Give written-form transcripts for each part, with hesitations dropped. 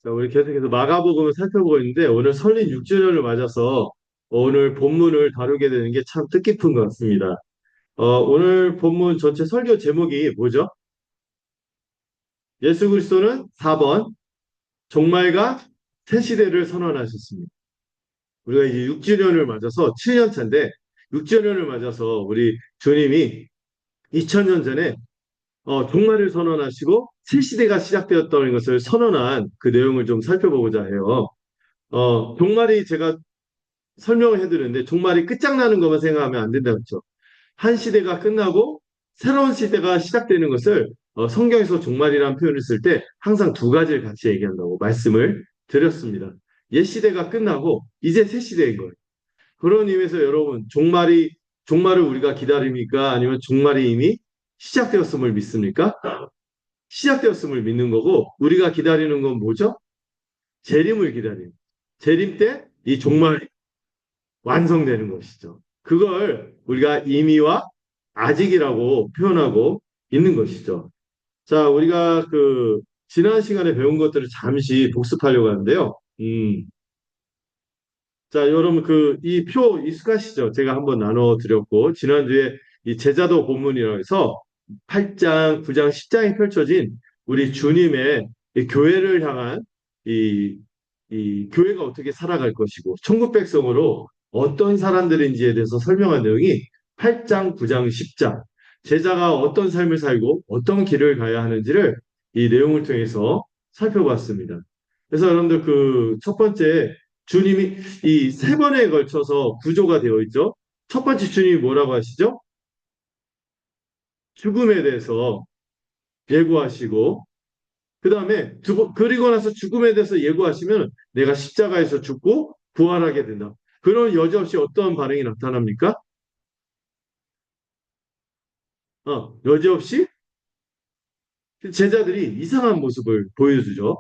자, 우리 계속해서 마가복음을 살펴보고 있는데 오늘 설립 6주년을 맞아서 오늘 본문을 다루게 되는 게 참 뜻깊은 것 같습니다. 오늘 본문 전체 설교 제목이 뭐죠? 예수 그리스도는 4번 종말과 새 시대를 선언하셨습니다. 우리가 이제 6주년을 맞아서 7년 차인데 6주년을 맞아서 우리 주님이 2000년 전에 종말을 선언하시고 새 시대가 시작되었다는 것을 선언한 그 내용을 좀 살펴보고자 해요. 종말이 제가 설명을 해드렸는데 종말이 끝장나는 것만 생각하면 안 된다 그랬죠. 한 시대가 끝나고 새로운 시대가 시작되는 것을 성경에서 종말이라는 표현을 쓸 때 항상 두 가지를 같이 얘기한다고 말씀을 드렸습니다. 옛 시대가 끝나고 이제 새 시대인 거예요. 그런 의미에서 여러분 종말을 우리가 기다립니까? 아니면 종말이 이미 시작되었음을 믿습니까? 시작되었음을 믿는 거고 우리가 기다리는 건 뭐죠? 재림을 기다리는. 재림 때 이 종말이 완성되는 것이죠. 그걸 우리가 임의와 아직이라고 표현하고 있는 것이죠. 자, 우리가 지난 시간에 배운 것들을 잠시 복습하려고 하는데요. 자, 여러분 이 표 익숙하시죠? 제가 한번 나눠 드렸고, 지난주에 이 제자도 본문이라고 해서 8장, 9장, 10장이 펼쳐진 우리 주님의 이 교회를 향한 이, 이 교회가 어떻게 살아갈 것이고, 천국 백성으로 어떤 사람들인지에 대해서 설명한 내용이 8장, 9장, 10장, 제자가 어떤 삶을 살고 어떤 길을 가야 하는지를 이 내용을 통해서 살펴봤습니다. 그래서 여러분들 첫 번째 주님이 이 세 번에 걸쳐서 구조가 되어 있죠. 첫 번째 주님이 뭐라고 하시죠? 죽음에 대해서 예고하시고, 그 다음에 그리고 나서 죽음에 대해서 예고하시면 내가 십자가에서 죽고 부활하게 된다. 그런 여지없이 어떤 반응이 나타납니까? 여지없이 제자들이 이상한 모습을 보여주죠.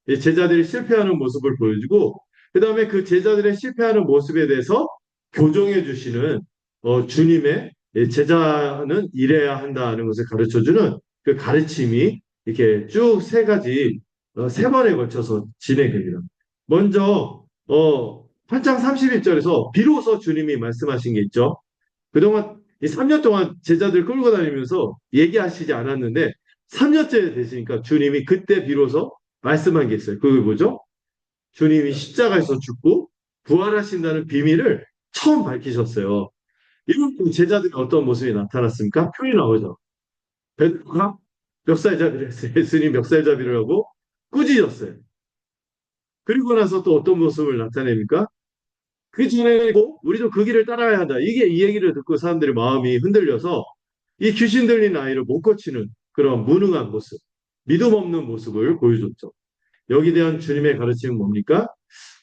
제자들이 실패하는 모습을 보여주고, 그 다음에 그 제자들의 실패하는 모습에 대해서 교정해 주시는 주님의 제자는 이래야 한다는 것을 가르쳐 주는 그 가르침이 이렇게 쭉 세 가지, 세 번에 걸쳐서 진행됩니다. 먼저, 8장 31절에서 비로소 주님이 말씀하신 게 있죠. 그동안 이 3년 동안 제자들 끌고 다니면서 얘기하시지 않았는데 3년째 되시니까 주님이 그때 비로소 말씀한 게 있어요. 그게 뭐죠? 주님이 십자가에서 죽고 부활하신다는 비밀을 처음 밝히셨어요. 이런 제자들이 어떤 모습이 나타났습니까? 표이 나오죠. 베드로가 멱살잡이를 했어요. 예수님 멱살잡이를 하고 꾸짖었어요. 그리고 나서 또 어떤 모습을 나타냅니까? 그 전에 우리도 그 길을 따라야 한다. 이게 이 얘기를 듣고 사람들의 마음이 흔들려서 이 귀신 들린 아이를 못 고치는 그런 무능한 모습, 믿음 없는 모습을 보여줬죠. 여기에 대한 주님의 가르침은 뭡니까?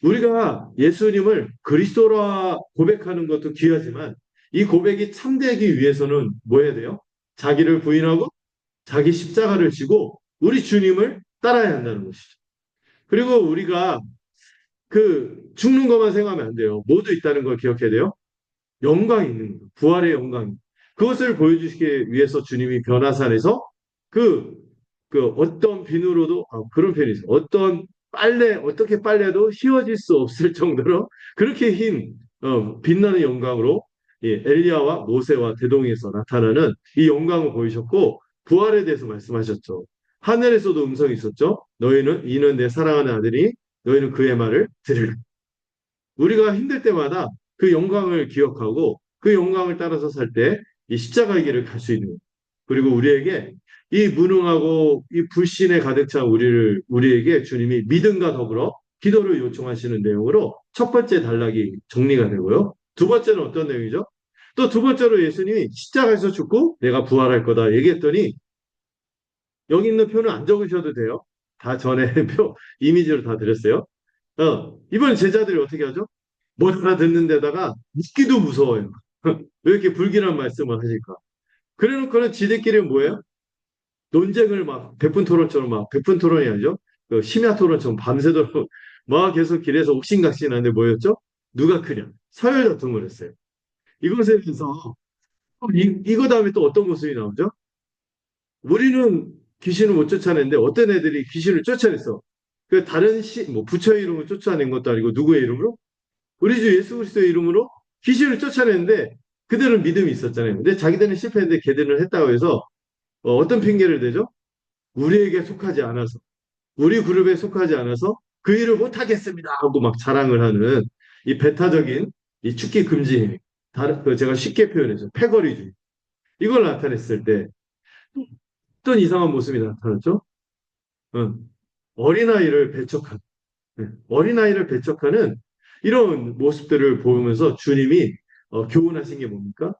우리가 예수님을 그리스도라 고백하는 것도 귀하지만 이 고백이 참되기 위해서는 뭐 해야 돼요? 자기를 부인하고 자기 십자가를 지고 우리 주님을 따라야 한다는 것이죠. 그리고 우리가 죽는 것만 생각하면 안 돼요. 모두 있다는 걸 기억해야 돼요. 영광이 있는 거예요. 부활의 영광. 그것을 보여주시기 위해서 주님이 변화산에서 그, 어떤 비누로도, 그런 편이 있어요. 어떻게 빨래도 휘어질 수 없을 정도로 그렇게 빛나는 영광으로 엘리야와 모세와 대동에서 나타나는 이 영광을 보이셨고, 부활에 대해서 말씀하셨죠. 하늘에서도 음성이 있었죠. 이는 내 사랑하는 아들이 너희는 그의 말을 들으라. 우리가 힘들 때마다 그 영광을 기억하고 그 영광을 따라서 살 때 이 십자가의 길을 갈 수 있는 거예요. 그리고 우리에게 이 무능하고 이 불신에 가득 찬 우리에게 주님이 믿음과 더불어 기도를 요청하시는 내용으로 첫 번째 단락이 정리가 되고요. 두 번째는 어떤 내용이죠? 또 두 번째로 예수님이 십자가에서 죽고 내가 부활할 거다 얘기했더니 여기 있는 표는 안 적으셔도 돼요. 다 전에 이미지로 다 드렸어요. 이번 제자들이 어떻게 하죠? 못 알아듣는 데다가 묻기도 무서워요. 왜 이렇게 불길한 말씀을 하실까? 그래 놓고는 지들끼리 뭐예요? 논쟁을 막 백분 토론처럼 막 백분 토론이 아니죠? 심야 토론처럼 밤새도록 막 계속 길에서 옥신각신하는데 뭐였죠? 누가 크냐? 서열 다툼을 했어요. 이것에 대해서 이거 다음에 또 어떤 모습이 나오죠? 우리는 귀신을 못 쫓아내는데 어떤 애들이 귀신을 쫓아냈어. 그 다른 뭐 부처의 이름으로 쫓아낸 것도 아니고 누구의 이름으로? 우리 주 예수 그리스도의 이름으로 귀신을 쫓아냈는데 그들은 믿음이 있었잖아요. 근데 자기들은 실패했는데 걔들은 했다고 해서 떤 핑계를 대죠? 우리에게 속하지 않아서, 우리 그룹에 속하지 않아서 그 일을 못하겠습니다 하고 막 자랑을 하는 이 배타적인 이 축기 금지 행위. 제가 쉽게 표현해서 패거리주의. 이걸 나타냈을 때 어떤 이상한 모습이 나타났죠? 응. 어린아이를 배척하는, 어린아이를 배척하는 이런 모습들을 보면서 주님이 교훈하신 게 뭡니까?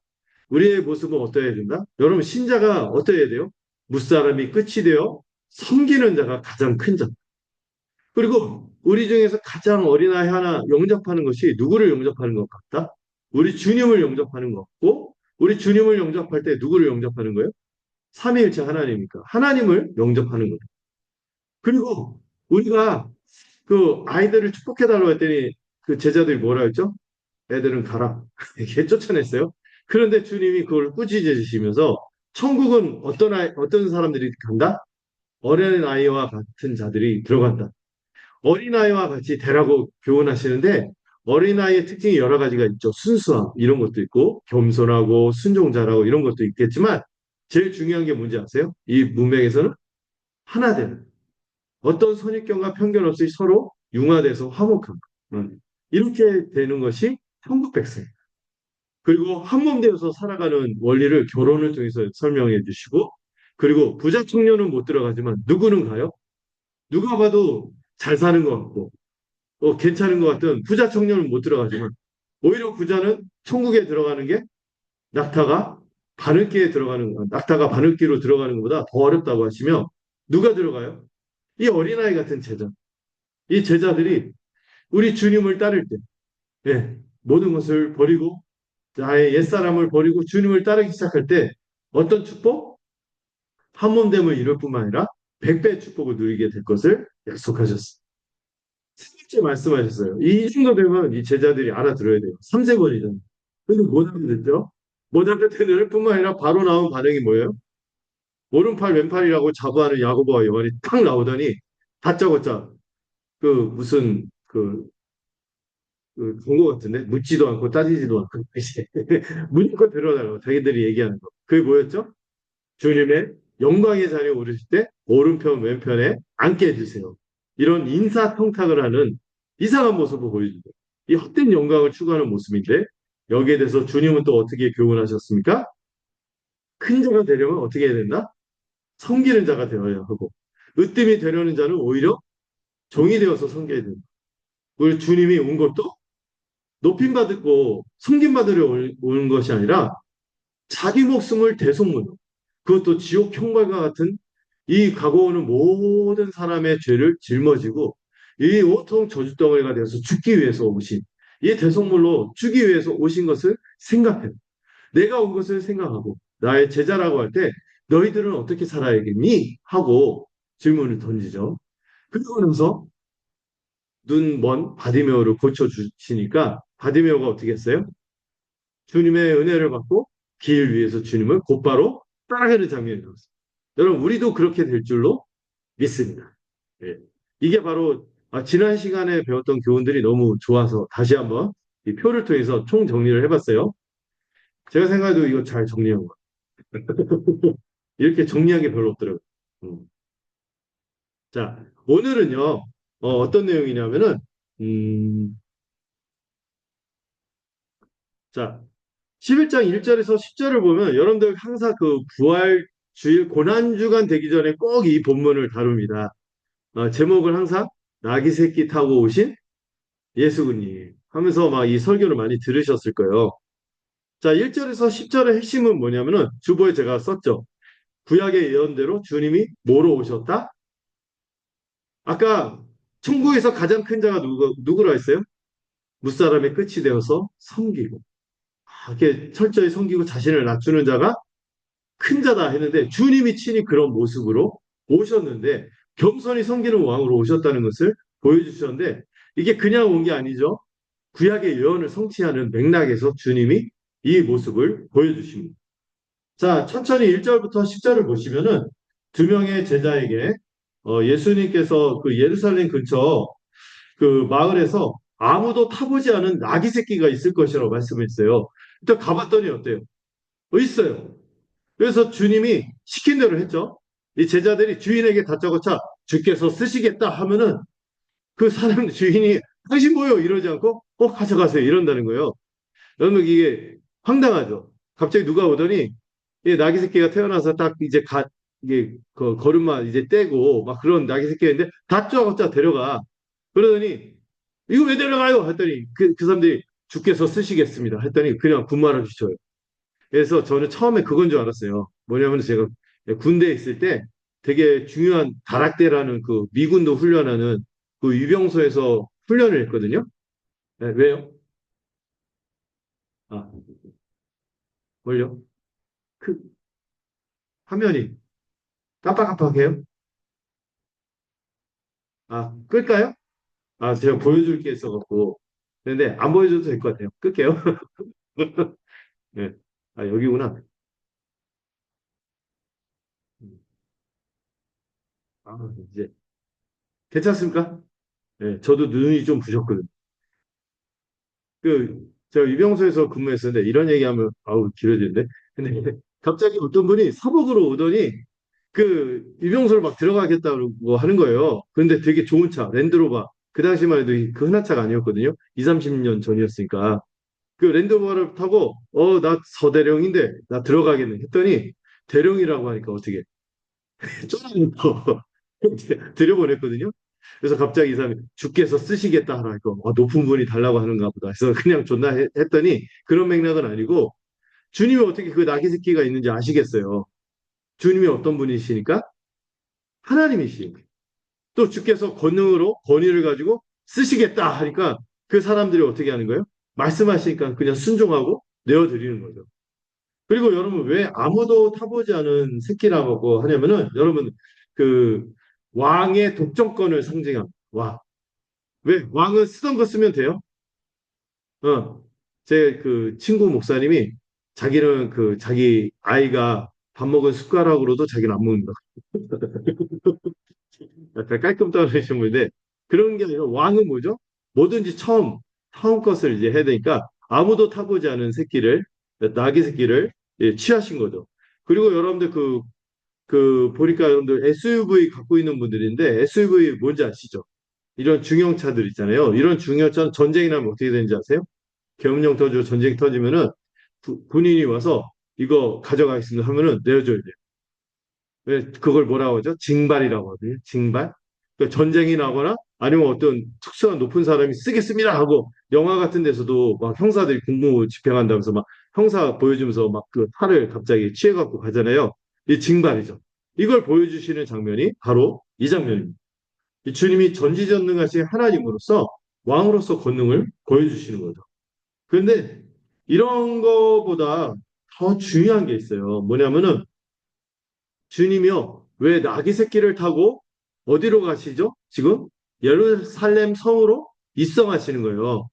우리의 모습은 어떠해야 된다? 여러분, 신자가 어떠해야 돼요? 무사람이 끝이 되어 섬기는 자가 가장 큰 자. 그리고 우리 중에서 가장 어린아이 하나 영접하는 것이 누구를 영접하는 것 같다? 우리 주님을 영접하는 것 같고, 우리 주님을 영접할 때 누구를 영접하는 거예요? 삼위일체 하나님이니까 하나님을 영접하는 거예요. 그리고 우리가 그 아이들을 축복해달라고 했더니 그 제자들이 뭐라 했죠? 애들은 가라. 이렇게 쫓아냈어요. 그런데 주님이 그걸 꾸짖으시면서 천국은 어떤 사람들이 간다? 어린 아이와 같은 자들이 들어간다. 어린아이와 같이 되라고 교훈하시는데 어린아이의 특징이 여러 가지가 있죠. 순수함 이런 것도 있고 겸손하고 순종자라고 이런 것도 있겠지만 제일 중요한 게 뭔지 아세요? 이 문맥에서는 하나 되는 어떤 선입견과 편견 없이 서로 융화돼서 화목한 것. 이렇게 되는 것이 천국 백성. 그리고 한 몸 되어서 살아가는 원리를 결혼을 통해서 설명해 주시고 그리고 부자 청년은 못 들어가지만 누구는 가요? 누가 봐도 잘 사는 것 같고 괜찮은 것 같은 부자 청년은 못 들어가지만 오히려 부자는 천국에 들어가는 게 낙타가 바늘기로 들어가는 것보다 더 어렵다고 하시며 누가 들어가요? 이 어린아이 같은 제자. 이 제자들이 우리 주님을 따를 때 모든 것을 버리고 나의 옛사람을 버리고 주님을 따르기 시작할 때 어떤 축복? 한 몸됨을 이룰 뿐만 아니라 백배의 축복을 누리게 될 것을 약속하셨습니다. 세 번째 말씀하셨어요. 이 정도 되면 이 제자들이 알아들어야 돼요. 3세번이잖아요. 근데 못 알아듣죠? 못 알아듣는 뿐만 아니라 바로 나온 반응이 뭐예요? 오른팔 왼팔이라고 자부하는 야고보와 요한이 탁 나오더니 다짜고짜 그 무슨 그 광고 같은데 묻지도 않고 따지지도 않고 이제 무조건 들어달라고 자기들이 얘기하는 거. 그게 뭐였죠? 주님의 영광의 자리에 오르실 때 오른편 왼편에 앉게 해주세요. 이런 인사청탁을 하는 이상한 모습을 보여줍니다. 이 헛된 영광을 추구하는 모습인데 여기에 대해서 주님은 또 어떻게 교훈하셨습니까? 큰 자가 되려면 어떻게 해야 된다? 섬기는 자가 되어야 하고 으뜸이 되려는 자는 오히려 종이 되어서 섬겨야 된다. 우리 주님이 온 것도 높임 받고 섬김 받으려 온 것이 아니라 자기 목숨을 대속물로 그것도 지옥 형벌과 같은 이 가고오는 모든 사람의 죄를 짊어지고 이 온통 저주덩어리가 되어서 죽기 위해서 오신 이 대속물로 죽기 위해서 오신 것을 생각해. 내가 온 것을 생각하고 나의 제자라고 할 때 너희들은 어떻게 살아야겠니? 하고 질문을 던지죠. 그리고 나서 눈 먼 바디메오를 고쳐주시니까 바디메오가 어떻게 했어요? 주님의 은혜를 받고 길 위에서 주님을 곧바로 따라가는 장면이 나왔습니다. 여러분, 우리도 그렇게 될 줄로 믿습니다. 예. 이게 바로 지난 시간에 배웠던 교훈들이 너무 좋아서 다시 한번 이 표를 통해서 총 정리를 해봤어요. 제가 생각해도 이거 잘 정리한 거. 이렇게 정리한 게 별로 없더라고요. 음. 자, 오늘은요, 떤 내용이냐면은, 음, 자, 11장 1절에서 10절을 보면 여러분들 항상 그 부활 주일 고난주간 되기 전에 꼭 이 본문을 다룹니다. 제목을 항상 나귀 새끼 타고 오신 예수군님 하면서 막 이 설교를 많이 들으셨을 거예요. 자, 1절에서 10절의 핵심은 뭐냐면은 주보에 제가 썼죠. 구약의 예언대로 주님이 뭐로 오셨다? 아까 천국에서 가장 큰 자가 누구라 했어요? 무사람의 끝이 되어서 섬기고 이렇게 철저히 섬기고 자신을 낮추는 자가 큰 자다 했는데 주님이 친히 그런 모습으로 오셨는데 겸손히 섬기는 왕으로 오셨다는 것을 보여주셨는데 이게 그냥 온 게 아니죠. 구약의 예언을 성취하는 맥락에서 주님이 이 모습을 보여주십니다. 자, 천천히 1절부터 10절을 보시면은 두 명의 제자에게 예수님께서 그 예루살렘 근처 그 마을에서 아무도 타보지 않은 나귀 새끼가 있을 것이라고 말씀했어요. 일단 가봤더니 어때요? 있어요. 그래서 주님이 시킨 대로 했죠. 이 제자들이 주인에게 다짜고짜 주께서 쓰시겠다 하면은 그 사람 주인이 당신 뭐요? 이러지 않고 가져가세요. 이런다는 거예요. 여러분 이게 황당하죠. 갑자기 누가 오더니 이 나귀 새끼가 태어나서 딱 이제 이게 그 걸음마 이제 떼고 막 그런 나귀 새끼인데 다짜고짜 데려가. 그러더니 이거 왜 데려가요? 했더니 그 사람들이 주께서 쓰시겠습니다. 했더니 그냥 군말을 주셔요. 그래서 저는 처음에 그건 줄 알았어요. 뭐냐면 제가 군대에 있을 때 되게 중요한 다락대라는 그 미군도 훈련하는 그 유병소에서 훈련을 했거든요. 네, 왜요? 아, 뭘요? 그 화면이 깜빡깜빡해요? 끌까요? 제가 보여줄 게 있어갖고. 근데 안 보여줘도 될 것 같아요. 끌게요. 네. 여기구나. 이제 괜찮습니까? 네, 저도 눈이 좀 부셨거든요. 제가 유병소에서 근무했었는데 이런 얘기하면 아우 길어지는데. 근데 갑자기 어떤 분이 사복으로 오더니 그 유병소를 막 들어가겠다고 하는 거예요. 그런데 되게 좋은 차, 랜드로버. 그 당시만 해도 그 흔한 차가 아니었거든요. 2, 30년 전이었으니까. 그 랜드로버를 타고 나 서대령인데 나 들어가겠네 했더니 대령이라고 하니까 어떻게 쫄아서 들여보냈거든요. 그래서 갑자기 이 사람이 주께서 쓰시겠다 하니까 높은 분이 달라고 하는가 보다. 그래서 그냥 존나 했더니 그런 맥락은 아니고 주님이 어떻게 그 나귀 새끼가 있는지 아시겠어요. 주님이 어떤 분이시니까 하나님이시니까. 또 주께서 권능으로 권위를 가지고 쓰시겠다 하니까 그 사람들이 어떻게 하는 거예요? 말씀하시니까 그냥 순종하고 내어드리는 거죠. 그리고 여러분 왜 아무도 타보지 않은 새끼라고 하냐면은 여러분 그 왕의 독점권을 상징합니다. 왜? 왕은 쓰던 거 쓰면 돼요? 제 그 친구 목사님이 자기는 그 자기 아이가 밥 먹은 숟가락으로도 자기는 안 먹는다. 약간 깔끔 떨어지신 분인데 그런 게 아니라 왕은 뭐죠? 뭐든지 처음 것을 이제 해야 되니까 아무도 타보지 않은 새끼를 나귀 새끼를 취하신 거죠. 그리고 여러분들 보니까 여러분들 SUV 갖고 있는 분들인데 SUV 뭔지 아시죠? 이런 중형차들 있잖아요. 이런 중형차는 전쟁이 나면 어떻게 되는지 아세요? 계엄령 터지고 전쟁 터지면은 군인이 와서 이거 가져가겠습니다 하면은 내어줘야 돼요. 왜 그걸 뭐라고 하죠? 징발이라고 하거든요. 징발. 그러니까 전쟁이 나거나 아니면 어떤 특수한 높은 사람이 쓰겠습니다 하고 영화 같은 데서도 막 형사들이 공무 집행한다면서 막 형사 보여주면서 막 그 탈을 갑자기 취해갖고 가잖아요. 이 징발이죠. 이걸 보여주시는 장면이 바로 이 장면입니다. 이 주님이 전지전능하신 하나님으로서 왕으로서 권능을 보여주시는 거죠. 그런데 이런 거보다 더 중요한 게 있어요. 뭐냐면은 주님이요. 왜 나귀 새끼를 타고 어디로 가시죠? 지금 예루살렘 성으로 입성하시는 거예요.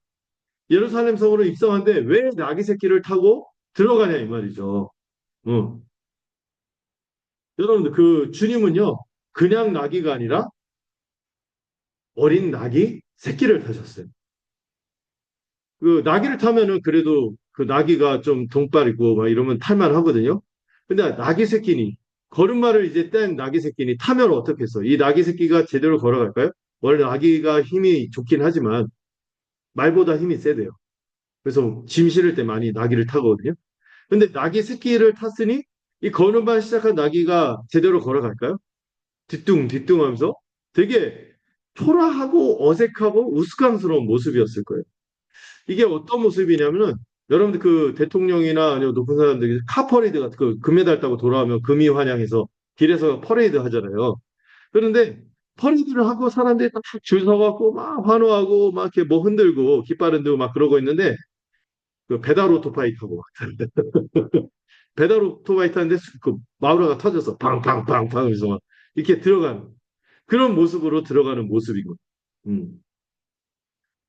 예루살렘 성으로 입성하는데 왜 나귀 새끼를 타고 들어가냐 이 말이죠. 어. 여러분들 그 주님은요. 그냥 나귀가 아니라 어린 나귀 새끼를 타셨어요. 그 나귀를 타면은 그래도 그 나귀가 좀 동빨이고 막 이러면 탈만 하거든요. 근데 나귀 새끼니 걸음마를 이제 뗀 나귀 새끼니 타면 어떻겠어? 이 나귀 새끼가 제대로 걸어갈까요? 원래 나귀가 힘이 좋긴 하지만 말보다 힘이 세대요. 그래서 짐 실을 때 많이 나귀를 타거든요. 근데 나귀 새끼를 탔으니 이 걸음마 시작한 나귀가 제대로 걸어갈까요? 뒤뚱뒤뚱 하면서 되게 초라하고 어색하고 우스꽝스러운 모습이었을 거예요. 이게 어떤 모습이냐면은 여러분들 그 대통령이나 아니면 높은 사람들이 카퍼레이드 같은 그 금메달 따고 돌아오면 금이 환영해서 길에서 퍼레이드 하잖아요. 그런데 퍼레이드를 하고 사람들이 딱 줄 서갖고 막 환호하고 막 이렇게 뭐 흔들고 깃발 흔들고 막 그러고 있는데 그 배달 오토바이 타고 막 배달 오토바이 타는데 그 마우라가 터져서 팡팡팡팡 해서 막 이렇게 들어가는 그런 모습으로 들어가는 모습이고. 음.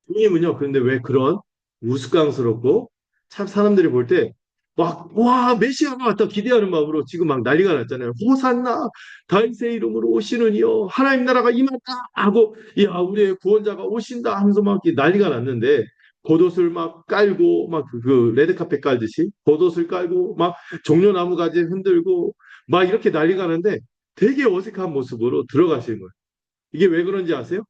주님은요, 그런데 왜 그런 우스꽝스럽고 참 사람들이 볼 때 막, 와, 메시아가 왔다 기대하는 마음으로 지금 막 난리가 났잖아요. 호산나, 다윗의 이름으로 오시는 이여, 하나님 나라가 임한다! 하고, 야, 우리의 구원자가 오신다! 하면서 막 이렇게 난리가 났는데, 겉옷을 막 깔고, 막 그 레드카펫 깔듯이, 겉옷을 깔고, 막 종려나무 가지 흔들고, 막 이렇게 난리가 났는데, 되게 어색한 모습으로 들어가시는 거예요. 이게 왜 그런지 아세요?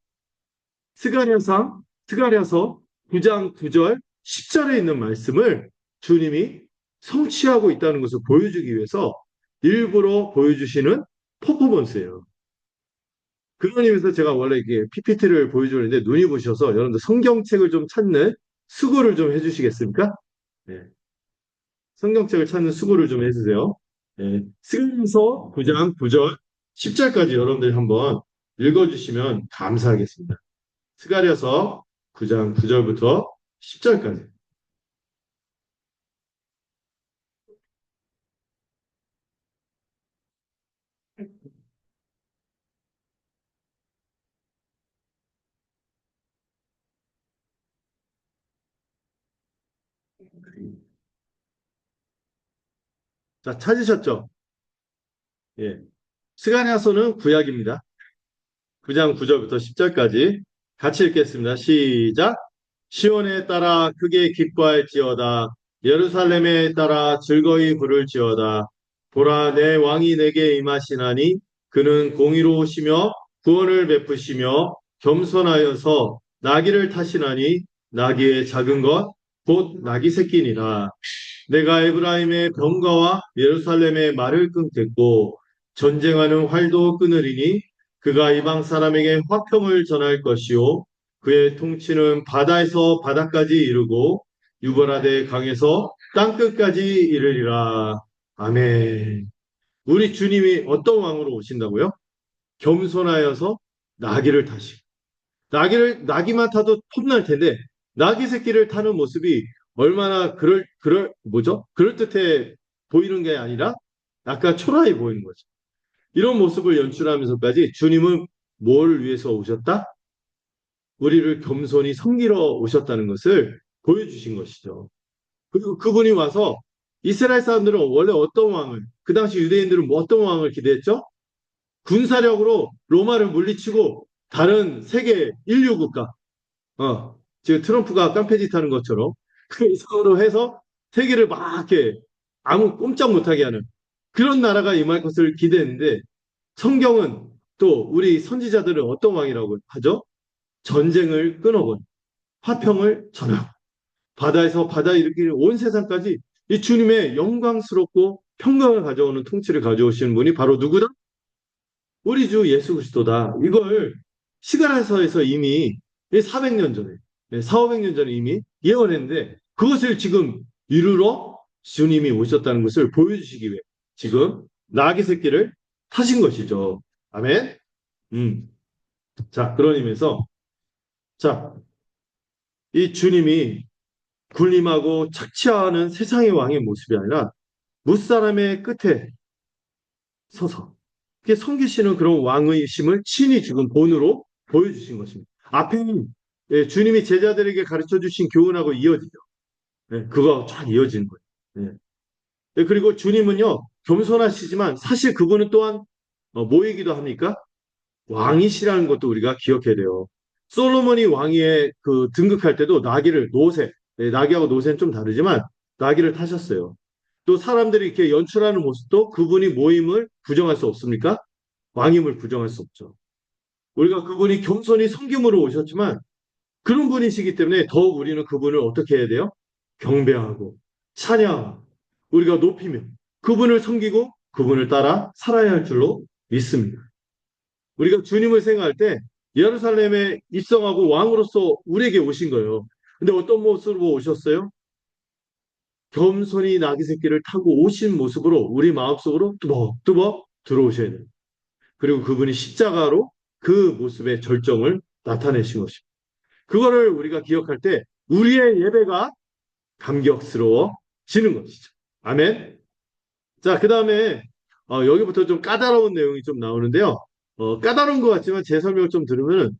스가랴상, 스가랴서 9장 9절, 10절에 있는 말씀을 주님이 성취하고 있다는 것을 보여주기 위해서 일부러 보여주시는 퍼포먼스예요. 그런 의미에서 제가 원래 이게 PPT를 보여주는데 눈이 부셔서 여러분들 성경책을 좀 찾는 수고를 좀 해주시겠습니까? 네. 성경책을 찾는 수고를 좀 해주세요. 네. 스가랴서 9장 9절, 10절까지 여러분들이 한번 읽어주시면 감사하겠습니다. 스가랴서 9장 9절부터 10절까지. 자, 찾으셨죠? 예. 스가랴서는 구약입니다. 9장 9절부터 10절까지 같이 읽겠습니다. 시작. 시온에 따라 크게 기뻐할지어다. 예루살렘에 따라 즐거이 부를지어다. 보라, 내 왕이 내게 임하시나니 그는 공의로우시며 구원을 베푸시며 겸손하여서 나귀를 타시나니 나귀의 작은 것 곧 나귀 새끼니라. 내가 에브라임의 병거와 예루살렘의 말을 끊겠고 전쟁하는 활도 끊으리니 그가 이방 사람에게 화평을 전할 것이요 그의 통치는 바다에서 바다까지 이르고 유버라데 강에서 땅끝까지 이르리라. 아멘. 우리 주님이 어떤 왕으로 오신다고요? 겸손하여서 나귀를 타시고 나귀만 타도 톱날 텐데 나귀 새끼를 타는 모습이 얼마나 뭐죠? 그럴듯해 보이는 게 아니라 약간 초라해 보이는 거죠. 이런 모습을 연출하면서까지 주님은 뭘 위해서 오셨다? 우리를 겸손히 섬기러 오셨다는 것을 보여주신 것이죠. 그리고 그분이 와서 이스라엘 사람들은 원래 어떤 왕을, 그 당시 유대인들은 뭐 어떤 왕을 기대했죠? 군사력으로 로마를 물리치고 다른 세계 인류 국가, 지금 트럼프가 깡패짓 하는 것처럼 그 이상으로 해서 세계를 막 이렇게 아무 꼼짝 못하게 하는 그런 나라가 임할 것을 기대했는데 성경은 또 우리 선지자들은 어떤 왕이라고 하죠? 전쟁을 끊어본 화평을 전하고 바다에서 바다 일으키는 온 세상까지 이 주님의 영광스럽고 평강을 가져오는 통치를 가져오시는 분이 바로 누구다? 우리 주 예수 그리스도다. 이걸 시가라서에서 이미 400년 전에, 4, 500년 전에 이미 예언했는데 그것을 지금 이루러 주님이 오셨다는 것을 보여주시기 위해 지금 나귀 새끼를 타신 것이죠. 아멘. 음. 자, 그런 의미에서 자, 이 주님이 군림하고 착취하는 세상의 왕의 모습이 아니라 무사람의 끝에 서서 이렇게 섬기시는 그런 왕의심을 친히 지금 본으로 보여주신 것입니다. 앞에 주님이 제자들에게 가르쳐 주신 교훈하고 이어지죠. 그거 쫙 이어지는 거예요. 그리고 주님은요 겸손하시지만 사실 그분은 또한 뭐이기도 합니까? 왕이시라는 것도 우리가 기억해야 돼요. 솔로몬이 왕위에 그 등극할 때도 나귀를 노새, 나귀하고 노새는 좀 다르지만 나귀를 타셨어요. 또 사람들이 이렇게 연출하는 모습도 그분이 모임을 부정할 수 없습니까? 왕임을 부정할 수 없죠. 우리가 그분이 겸손히 섬김으로 오셨지만 그런 분이시기 때문에 더욱 우리는 그분을 어떻게 해야 돼요? 경배하고 찬양하고 우리가 높이며 그분을 섬기고 그분을 따라 살아야 할 줄로 믿습니다. 우리가 주님을 생각할 때 예루살렘에 입성하고 왕으로서 우리에게 오신 거예요. 근데 어떤 모습으로 오셨어요? 겸손히 나귀 새끼를 타고 오신 모습으로 우리 마음속으로 뚜벅뚜벅 들어오셔야 돼요. 그리고 그분이 십자가로 그 모습의 절정을 나타내신 것입니다. 그거를 우리가 기억할 때 우리의 예배가 감격스러워지는 것이죠. 아멘. 자, 그 다음에 여기부터 좀 까다로운 내용이 좀 나오는데요. 까다로운 것 같지만 제 설명을 좀 들으면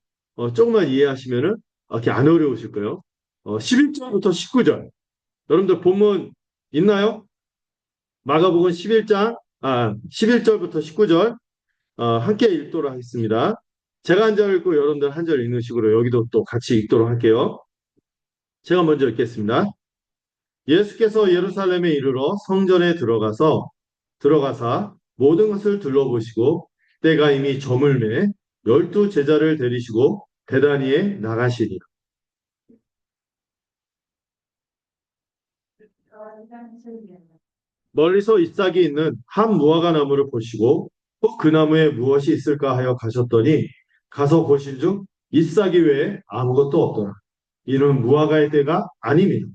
조금만 이해하시면은 이렇게 안 어려우실 거예요. 11절부터 19절. 여러분들 본문 있나요? 마가복음 11장, 11절부터 19절, 함께 읽도록 하겠습니다. 제가 한 절 읽고 여러분들 한 절 읽는 식으로 여기도 또 같이 읽도록 할게요. 제가 먼저 읽겠습니다. 예수께서 예루살렘에 이르러 성전에 들어가사 모든 것을 둘러보시고 때가 이미 저물매 12제자를 데리시고 베다니에 나가시니 멀리서 잎사귀 있는 한 무화과 나무를 보시고 그 나무에 무엇이 있을까 하여 가셨더니 가서 보신 중 잎사귀 외에 아무것도 없더라. 이는 무화과의 때가 아닙니다.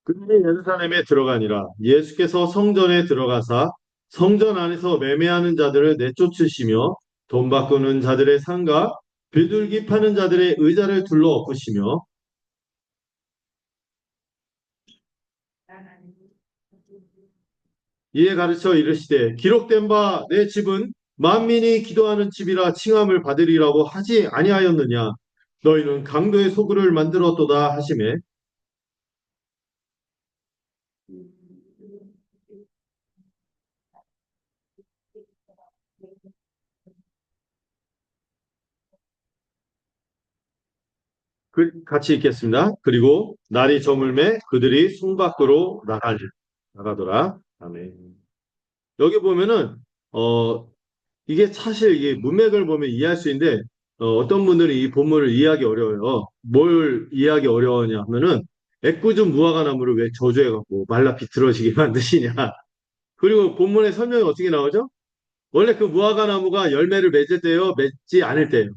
그들이 예루살렘에 들어가니라. 예수께서 성전에 들어가사 성전 안에서 매매하는 자들을 내쫓으시며 돈 바꾸는 자들의 상가 비둘기 파는 자들의 의자를 둘러 엎으시며 이에 가르쳐 이르시되 기록된 바 내 집은 만민이 기도하는 집이라 칭함을 받으리라고 하지 아니하였느냐. 너희는 강도의 소굴을 만들었도다 하시매 같이 읽겠습니다. 그리고 날이 저물매 그들이 숭 밖으로 나가더라. 아멘. 여기 보면은 어 이게 사실 이게 문맥을 보면 이해할 수 있는데 떤 분들은 이 본문을 이해하기 어려워요. 뭘 이해하기 어려워하냐 하면은 애꿎은 무화과 나무를 왜 저주해갖고 말라 비틀어지게 만드시냐. 그리고 본문의 설명이 어떻게 나오죠? 원래 그 무화과 나무가 열매를 맺을 때요, 맺지 않을 때요.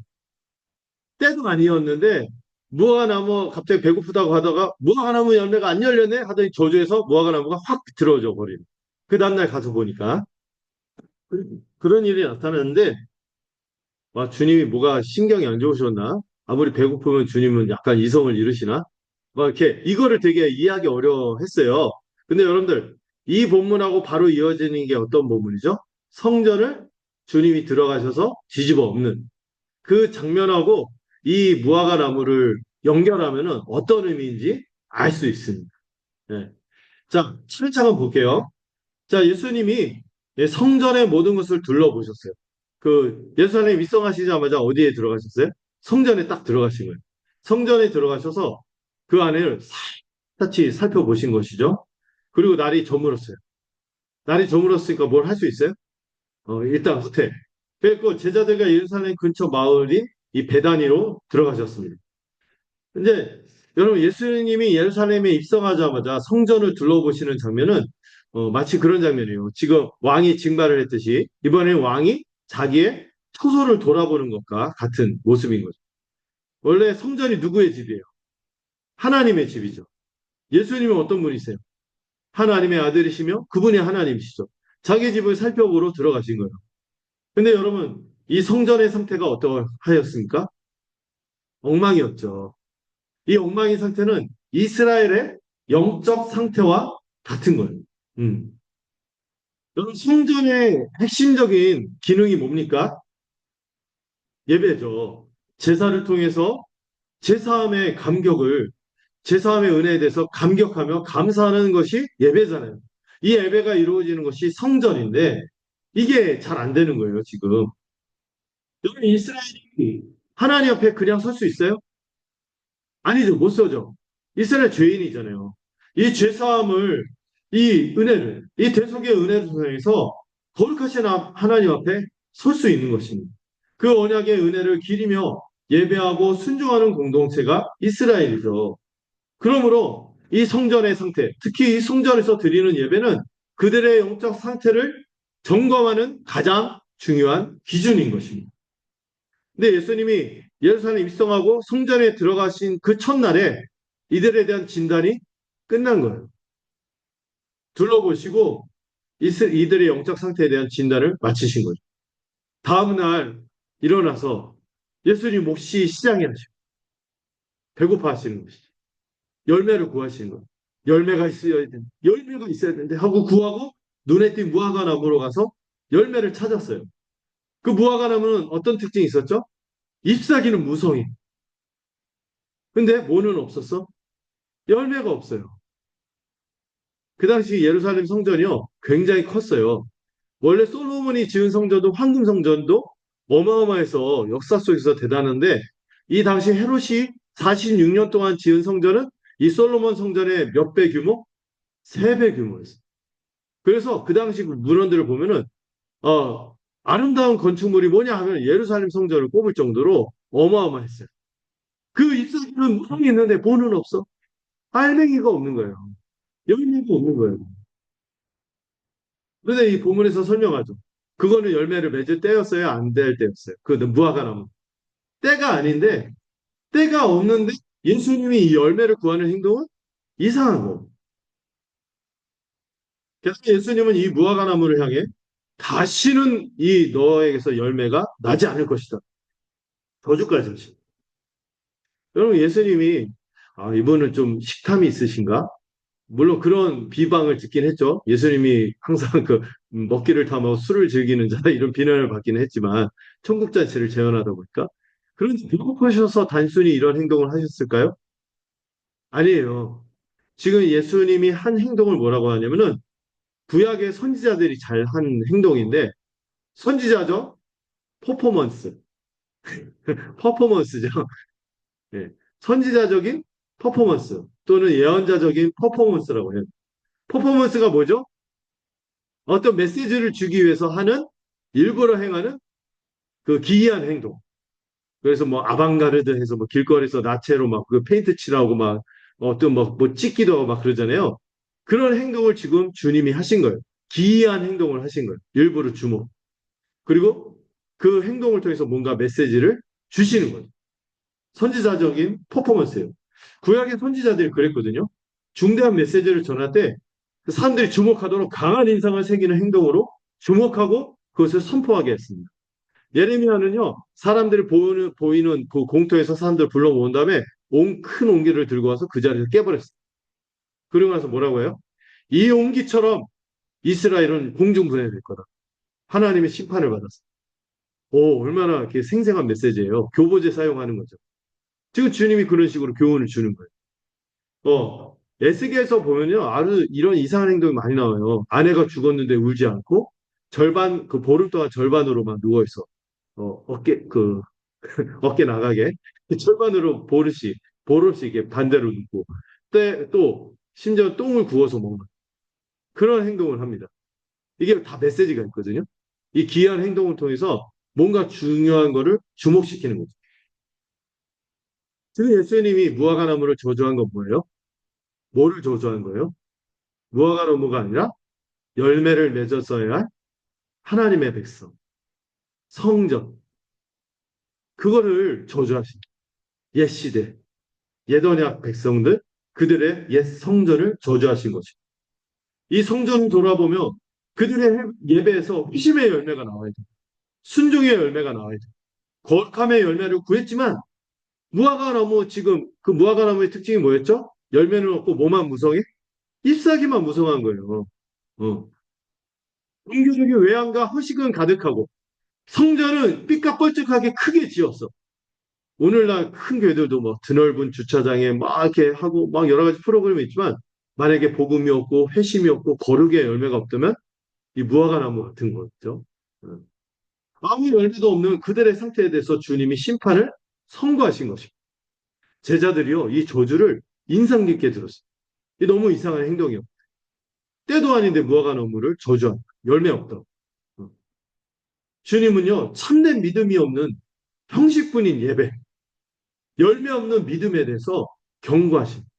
때도 아니었는데 무화과 나무 갑자기 배고프다고 하다가 무화과 나무 열매가 안 열렸네 하더니 저주해서 무화과 나무가 확 비틀어져 버리는. 그 다음날 가서 보니까 그런 일이 나타났는데 와, 주님이 뭐가 신경이 안 좋으셨나? 아무리 배고프면 주님은 약간 이성을 잃으시나? 막 이렇게 이거를 되게 이해하기 어려워했어요. 근데 여러분들 이 본문하고 바로 이어지는 게 어떤 본문이죠? 성전을 주님이 들어가셔서 뒤집어 엎는 그 장면하고 이 무화과 나무를 연결하면은 어떤 의미인지 알 수 있습니다. 네. 자, 차근차근 볼게요. 자, 예수님이 성전의 모든 것을 둘러보셨어요. 그 예수님 입성하시자마자 어디에 들어가셨어요? 성전에 딱 들어가신 거예요. 성전에 들어가셔서 그 안을 샅샅이 살펴보신 것이죠. 그리고 날이 저물었어요. 날이 저물었으니까 뭘 할 수 있어요? 일단 후퇴. 그리고 제자들과 예루살렘 근처 마을이 이 베다니로 들어가셨습니다. 근데 여러분 예수님이 예루살렘에 입성하자마자 성전을 둘러보시는 장면은 마치 그런 장면이에요. 지금 왕이 징발을 했듯이 이번에 왕이 자기의 처소를 돌아보는 것과 같은 모습인 거죠. 원래 성전이 누구의 집이에요? 하나님의 집이죠. 예수님은 어떤 분이세요? 하나님의 아들이시며 그분이 하나님이시죠. 자기 집을 살펴보러 들어가신 거예요. 근데 여러분 이 성전의 상태가 어떠하였습니까? 엉망이었죠. 이 엉망인 상태는 이스라엘의 영적 상태와 같은 거예요. 음. 여러분, 성전의 핵심적인 기능이 뭡니까? 예배죠. 제사를 통해서 제사함의 감격을, 제사함의 은혜에 대해서 감격하며 감사하는 것이 예배잖아요. 이 예배가 이루어지는 것이 성전인데, 이게 잘 안 되는 거예요, 지금. 여러분, 이스라엘이 하나님 앞에 그냥 설 수 있어요? 아니죠, 못 서죠. 이스라엘 죄인이잖아요. 이 죄사함을, 이 은혜를, 이 대속의 은혜를 통해서 거룩하신 하나님 앞에 설 수 있는 것입니다. 그 언약의 은혜를 기리며 예배하고 순종하는 공동체가 이스라엘이죠. 그러므로 이 성전의 상태, 특히 이 성전에서 드리는 예배는 그들의 영적 상태를 점검하는 가장 중요한 기준인 것입니다. 근데 예수님이 예루살렘 입성하고 성전에 들어가신 그 첫날에 이들에 대한 진단이 끝난 거예요. 둘러보시고 이들의 영적 상태에 대한 진단을 마치신 거죠. 다음날 일어나서 예수님 몫이 시장에 하시고 배고파 하시는 것이죠. 열매를 구하시는 거예요. 열매가 있어야 되는데 하고 구하고 눈에 띈 무화과 나무로 가서 열매를 찾았어요. 그 무화과 나무는 어떤 특징이 있었죠? 잎사귀는 무성해. 근데 뭐는 없었어? 열매가 없어요. 그 당시 예루살렘 성전이요, 굉장히 컸어요. 원래 솔로몬이 지은 성전도 황금 성전도 어마어마해서 역사 속에서 대단한데 이 당시 헤롯이 46년 동안 지은 성전은 이 솔로몬 성전의 몇 배 규모? 3배 규모였어요. 그래서 그 당시 그 문헌들을 보면은 아름다운 건축물이 뭐냐 하면 예루살렘 성전을 꼽을 정도로 어마어마했어요. 그 잎사귀는 무성이 있는데 보는 없어. 알맹이가 없는 거예요. 열매가 없는 거예요. 그런데 이 본문에서 설명하죠. 그거는 열매를 맺을 때였어요? 안 될 때였어요? 그 무화과 나무. 때가 아닌데, 때가 없는데 예수님이 이 열매를 구하는 행동은 이상한 거. 그래서 예수님은 이 무화과 나무를 향해 다시는 이 너에게서 열매가 나지 않을 것이다. 저주까지 하시. 여러분 예수님이 이분은 좀 식탐이 있으신가? 물론 그런 비방을 듣긴 했죠. 예수님이 항상 그 먹기를 탐하고 술을 즐기는 자다 이런 비난을 받기는 했지만 천국 잔치를 재현하다 보니까 그런데 배고프셔서 단순히 이런 행동을 하셨을까요? 아니에요. 지금 예수님이 한 행동을 뭐라고 하냐면은 구약의 선지자들이 잘 한 행동인데 선지자죠? 퍼포먼스. 퍼포먼스죠. 예. 선지자적인 퍼포먼스 또는 예언자적인 퍼포먼스라고 해요. 퍼포먼스가 뭐죠? 어떤 메시지를 주기 위해서 하는 일부러 행하는 그 기이한 행동. 그래서 뭐 아방가르드 해서 뭐 길거리에서 나체로 막 그 페인트 칠하고 막 어떤 뭐 찍기도 하고 막 그러잖아요. 그런 행동을 지금 주님이 하신 거예요. 기이한 행동을 하신 거예요. 일부러 주목. 그리고 그 행동을 통해서 뭔가 메시지를 주시는 거예요. 선지자적인 퍼포먼스예요. 구약의 선지자들이 그랬거든요. 중대한 메시지를 전할 때 사람들이 주목하도록 강한 인상을 새기는 행동으로 주목하고 그것을 선포하게 했습니다. 예레미야는요, 사람들이 보이는 그 공터에서 사람들을 불러 모은 다음에 큰 옹기를 들고 와서 그 자리에서 깨버렸어요. 그러고 나서 뭐라고 해요? 이 옹기처럼 이스라엘은 공중분해될 거다. 하나님의 심판을 받았어요. 오, 얼마나 이렇게 생생한 메시지예요. 교보제 사용하는 거죠. 지금 주님이 그런 식으로 교훈을 주는 거예요. 에스겔에서 보면요, 아주 이런 이상한 행동이 많이 나와요. 아내가 죽었는데 울지 않고 절반 그 보름 동안 절반으로만 누워 있어. 어깨 나가게 절반으로 보름씩 이게 반대로 눕고 또 심지어 똥을 구워서 먹는 그런 행동을 합니다. 이게 다 메시지가 있거든요. 이 기이한 행동을 통해서 뭔가 중요한 거를 주목시키는 거죠. 지금 예수님이 무화과 나무를 저주한 건 뭐예요? 뭐를 저주한 거예요? 무화과 나무가 아니라 열매를 맺었어야 할 하나님의 백성, 성전. 그거를 저주하신 옛 시대, 옛 언약 백성들, 그들의 옛 성전을 저주하신 것이. 이 성전을 돌아보며 그들의 예배에서 회심의 열매가 나와야 돼. 순종의 열매가 나와야 돼. 거룩함의 열매를 구했지만 무화과 나무 지금 그 무화과 나무의 특징이 뭐였죠? 열매는 없고 뭐만 무성해? 잎사귀만 무성한 거예요. 어. 종교적인 외양과 허식은 가득하고 성전은 삐까뻔쩍하게 크게 지었어. 오늘날 큰 교회들도 뭐 드넓은 주차장에 막 이렇게 하고 막 여러 가지 프로그램이 있지만 만약에 복음이 없고 회심이 없고 거룩의 열매가 없다면 이 무화과 나무 같은 거죠. 어. 아무 열매도 없는 그들의 상태에 대해서 주님이 심판을 선고하신 것입니다. 제자들이요, 이 저주를 인상 깊게 들었어요. 이 너무 이상한 행동이요. 때도 아닌데 무화과 나무를 저주한 열매 없다. 어. 주님은요, 참된 믿음이 없는 형식뿐인 예배, 열매 없는 믿음에 대해서 경고하십니다.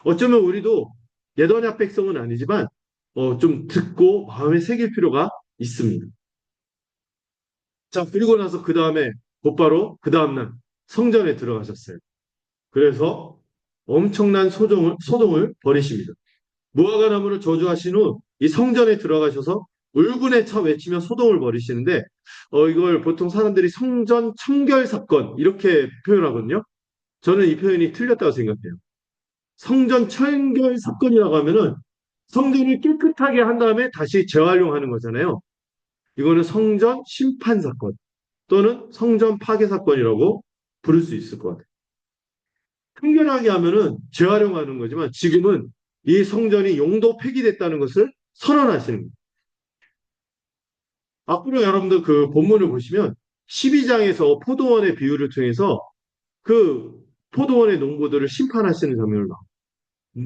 어쩌면 우리도 예언약 백성은 아니지만 좀 듣고 마음에 새길 필요가 있습니다. 자, 그리고 나서 그 다음에 곧바로 그 다음날 성전에 들어가셨어요. 그래서 엄청난 소동을 벌이십니다. 무화과 나무를 저주하신 후 이 성전에 들어가셔서 울분에 차 외치며 소동을 벌이시는데 이걸 보통 사람들이 성전 청결 사건 이렇게 표현하거든요. 저는 이 표현이 틀렸다고 생각해요. 성전 청결 사건이라고 하면은 성전을 깨끗하게 한 다음에 다시 재활용하는 거잖아요. 이거는 성전 심판 사건 또는 성전 파괴 사건이라고 부를 수 있을 것 같아요. 편견하게 하면은 재활용하는 거지만 지금은 이 성전이 용도 폐기됐다는 것을 선언하시는 거예요. 앞으로 여러분들 그 본문을 보시면 12장에서 포도원의 비유를 통해서 그 포도원의 농부들을 심판하시는 장면을 봐.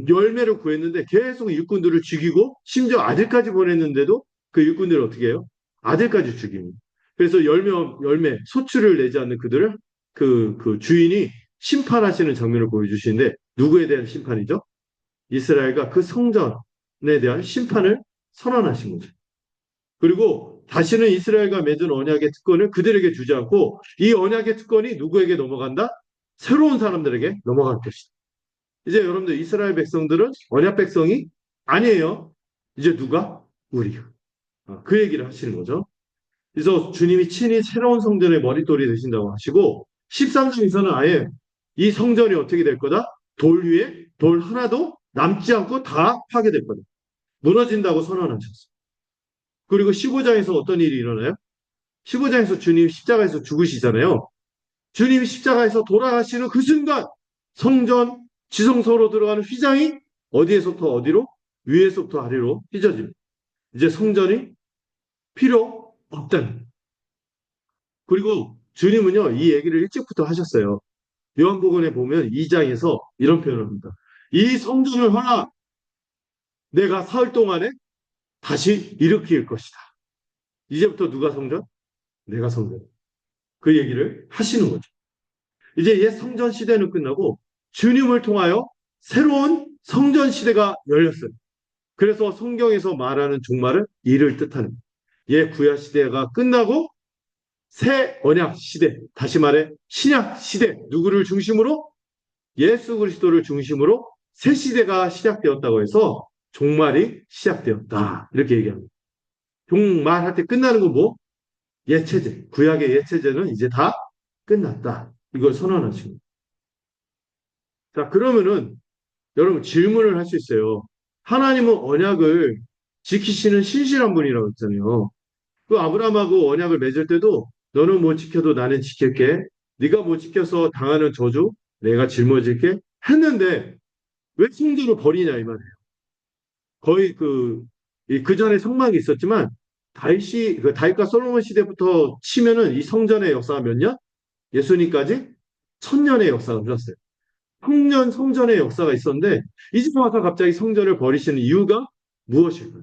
열매를 구했는데 계속 일꾼들을 죽이고 심지어 아들까지 보냈는데도 그 일꾼들을 어떻게 해요? 아들까지 죽입니다. 그래서 열매, 소출을 내지 않는 그들을 그 주인이 심판하시는 장면을 보여주시는데 누구에 대한 심판이죠? 이스라엘과 그 성전에 대한 심판을 선언하신 거죠. 그리고 다시는 이스라엘과 맺은 언약의 특권을 그들에게 주지 않고 이 언약의 특권이 누구에게 넘어간다? 새로운 사람들에게 넘어갈 것이다. 이제 여러분들 이스라엘 백성들은 언약 백성이 아니에요. 이제 누가? 우리가. 그 얘기를 하시는 거죠. 그래서 주님이 친히 새로운 성전의 머릿돌이 되신다고 하시고 13장에서는 아예 이 성전이 어떻게 될 거다? 돌 위에 돌 하나도 남지 않고 다 파괴될 거다. 무너진다고 선언하셨어요. 그리고 15장에서 어떤 일이 일어나요? 15장에서 주님이 십자가에서 죽으시잖아요. 주님이 십자가에서 돌아가시는 그 순간 성전 지성소로 들어가는 휘장이 어디에서부터 어디로? 위에서부터 아래로 휘져집니다. 이제 성전이 필요 없다는. 그리고 주님은요, 이 얘기를 일찍부터 하셨어요. 요한복음에 보면 2장에서 이런 표현을 합니다. 이 성전을 하나 내가 사흘 동안에 다시 일으킬 것이다. 이제부터 누가 성전? 내가 성전. 그 얘기를 하시는 거죠. 이제 옛 성전 시대는 끝나고 주님을 통하여 새로운 성전 시대가 열렸어요. 그래서 성경에서 말하는 종말은 이를 뜻하는 옛 구약 시대가 끝나고 새 언약 시대, 다시 말해 신약 시대, 누구를 중심으로? 예수 그리스도를 중심으로 새 시대가 시작되었다고 해서 종말이 시작되었다. 이렇게 얘기합니다. 종말할 때 끝나는 건 뭐? 옛 체제, 구약의 옛 체제는 이제 다 끝났다. 이걸 선언하시고. 자, 그러면은 여러분 질문을 할 수 있어요. 하나님은 언약을 지키시는 신실한 분이라고 했잖아요. 그 아브라함하고 언약을 맺을 때도 너는 못 지켜도 나는 지킬게. 네가 못 지켜서 당하는 저주 내가 짊어질게 했는데 왜 성전을 버리냐 이 말이에요. 거의 그 전에 성막이 있었지만 다윗과 솔로몬 시대부터 치면은 이 성전의 역사가 몇 년? 예수님까지 1000년의 역사가 흘렀어요. 청년 성전의 역사가 있었는데 이제 와서 갑자기 성전을 버리시는 이유가 무엇일까요?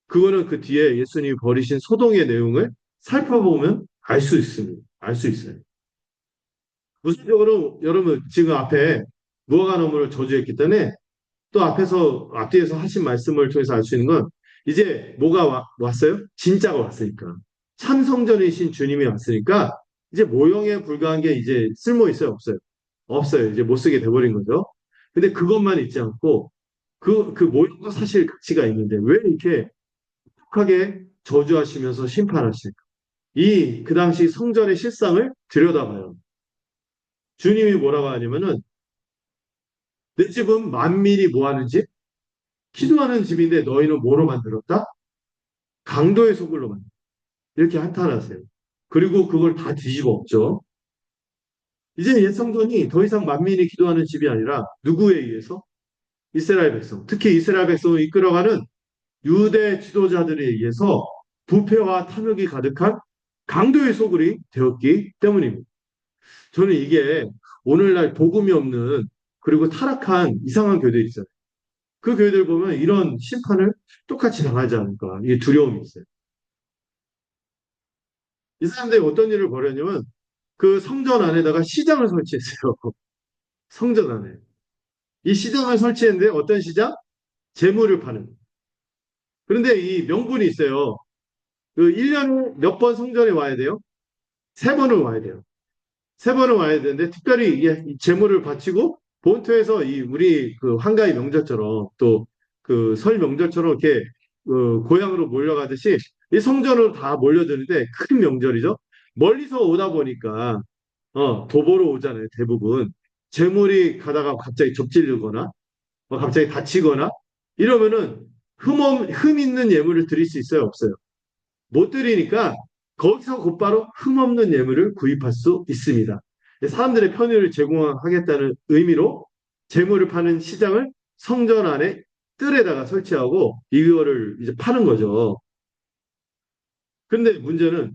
그거는 그 뒤에 예수님이 버리신 소동의 내용을 살펴보면 알 수 있습니다. 알 수 있어요. 무슨적으로 여러분 지금 앞에 무화과 나무를 저주했기 때문에 또 앞뒤에서 하신 말씀을 통해서 알 수 있는 건 이제 뭐가 왔어요? 진짜가 왔으니까. 참 성전이신 주님이 왔으니까 이제 모형에 불과한 게 이제 쓸모 있어요? 없어요? 없어요. 이제 못 쓰게 돼버린 거죠. 근데 그것만 있지 않고 그 모형도 사실 가치가 있는데 왜 이렇게 독하게 저주하시면서 심판하실까? 그 당시 성전의 실상을 들여다봐요. 주님이 뭐라고 하냐면은 내 집은 만민이 뭐 하는 집? 기도하는 집인데 너희는 뭐로 만들었다? 강도의 소굴로 만들었다. 이렇게 한탄하세요. 그리고 그걸 다 뒤집어 엎죠. 이제 옛 성전이 더 이상 만민이 기도하는 집이 아니라 누구에 의해서? 이스라엘 백성. 특히 이스라엘 백성을 이끌어가는 유대 지도자들에 의해서 부패와 탐욕이 가득한 강도의 소굴이 되었기 때문입니다. 저는 이게 오늘날 복음이 없는 그리고 타락한 이상한 교회들이 있어요. 그 교회들 보면 이런 심판을 똑같이 당하지 않을까. 이게 두려움이 있어요. 이 사람들이 어떤 일을 벌였냐면 그 성전 안에다가 시장을 설치했어요. 성전 안에. 이 시장을 설치했는데 어떤 시장? 재물을 파는. 그런데 이 명분이 있어요. 그 1년에 몇 번 성전에 와야 돼요? 3번을 와야 돼요. 3번을 와야 되는데 특별히 이 재물을 바치고 본토에서 이 우리 그 한가위 명절처럼 또 그 설 명절처럼 이렇게 고향으로 몰려가듯이 이 성전으로 다 몰려드는데 큰 명절이죠. 멀리서 오다 보니까 도보로 오잖아요. 대부분 재물이 가다가 갑자기 접질르거나 갑자기 다치거나 이러면은 흠 있는 예물을 드릴 수 있어요? 없어요? 못 드리니까 거기서 곧바로 흠없는 예물을 구입할 수 있습니다. 사람들의 편의를 제공하겠다는 의미로 재물을 파는 시장을 성전 안에 뜰에다가 설치하고 이거를 이제 파는 거죠. 근데 문제는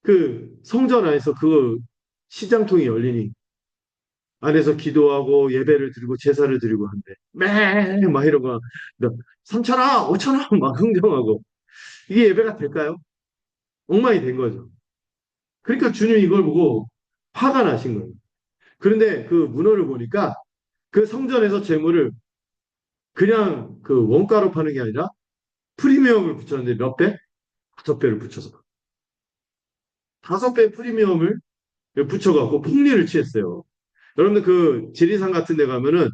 그 성전 안에서 그 시장통이 열리니 안에서 기도하고 예배를 드리고 제사를 드리고 한대. 막 이러고 3천원, 5천원 막 흥정하고 이게 예배가 될까요? 엉망이 된 거죠. 그러니까 주님이 이걸 보고 화가 나신 거예요. 그런데 그 문헌을 보니까 그 성전에서 재물을 그냥 그 원가로 파는 게 아니라 프리미엄을 붙였는데 몇 배? 5배를 붙여서. 5배 프리미엄을 붙여갖고 폭리를 취했어요. 여러분들 그 지리산 같은 데 가면은